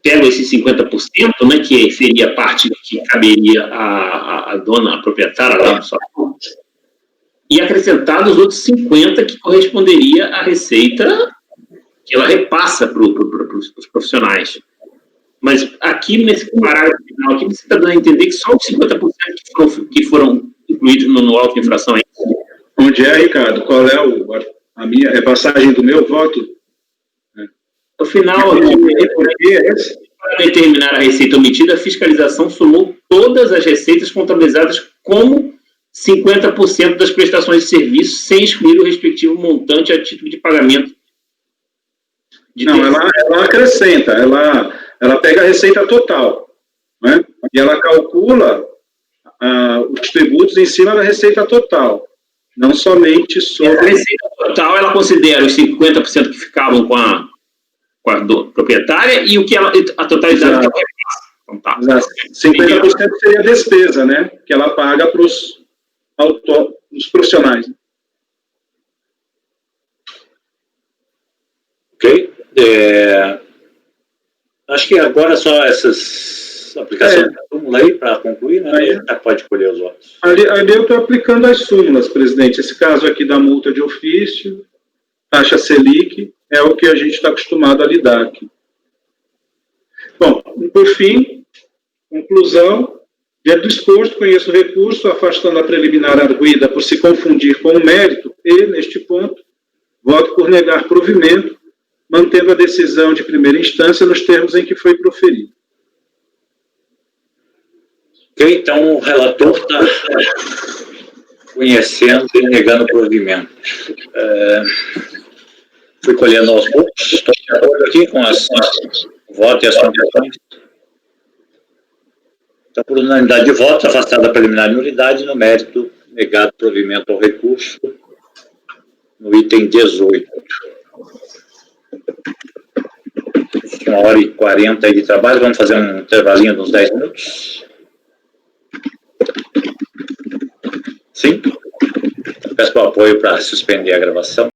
Speaker 7: pego esses 50%, né, que seria a parte que caberia à dona, à proprietária lá do salão, e acrescentado os outros 50% que corresponderia à receita que ela repassa para os profissionais. Mas aqui, nesse parágrafo final, aqui você está dando a entender que só os 50% que foram incluídos no auto de infração é isso?
Speaker 1: Onde é, Ricardo? Qual é a minha passagem do meu voto?
Speaker 7: No final, para determinar a receita omitida, a fiscalização somou todas as receitas contabilizadas como 50% das prestações de serviço, sem excluir o respectivo montante a título de pagamento.
Speaker 1: Não, ela acrescenta, ela pega a receita total, né? E ela calcula os tributos em cima da receita total, não somente sobre...
Speaker 7: A receita total, ela considera os 50% que ficavam com a proprietária e o que a totalidade... Então, tá.
Speaker 1: 50% seria a despesa, né? Que ela paga para os profissionais.
Speaker 2: Ok. Acho que agora só essas aplicações da súmula aí para concluir, né? Aí já pode colher os votos.
Speaker 1: Ali eu estou aplicando as súmulas, presidente. Esse caso aqui da multa de ofício, taxa Selic, é o que a gente está acostumado a lidar aqui. Bom, por fim, conclusão. Diante do exposto, conheço o recurso, afastando a preliminar arguida por se confundir com o mérito e, neste ponto, voto por negar provimento, mantendo a decisão de primeira instância nos termos em que foi proferido.
Speaker 2: Ok, então o relator está conhecendo e negando provimento. Fui colhendo aos poucos, estou de acordo aqui com as votos e as concessões. Então, por unanimidade de votos, afastada a preliminar e nulidade, no mérito, negado provimento ao recurso, no item 18. 1h40 aí de trabalho, vamos fazer um intervalinho de uns 10 minutos. Sim? Peço o apoio para suspender a gravação.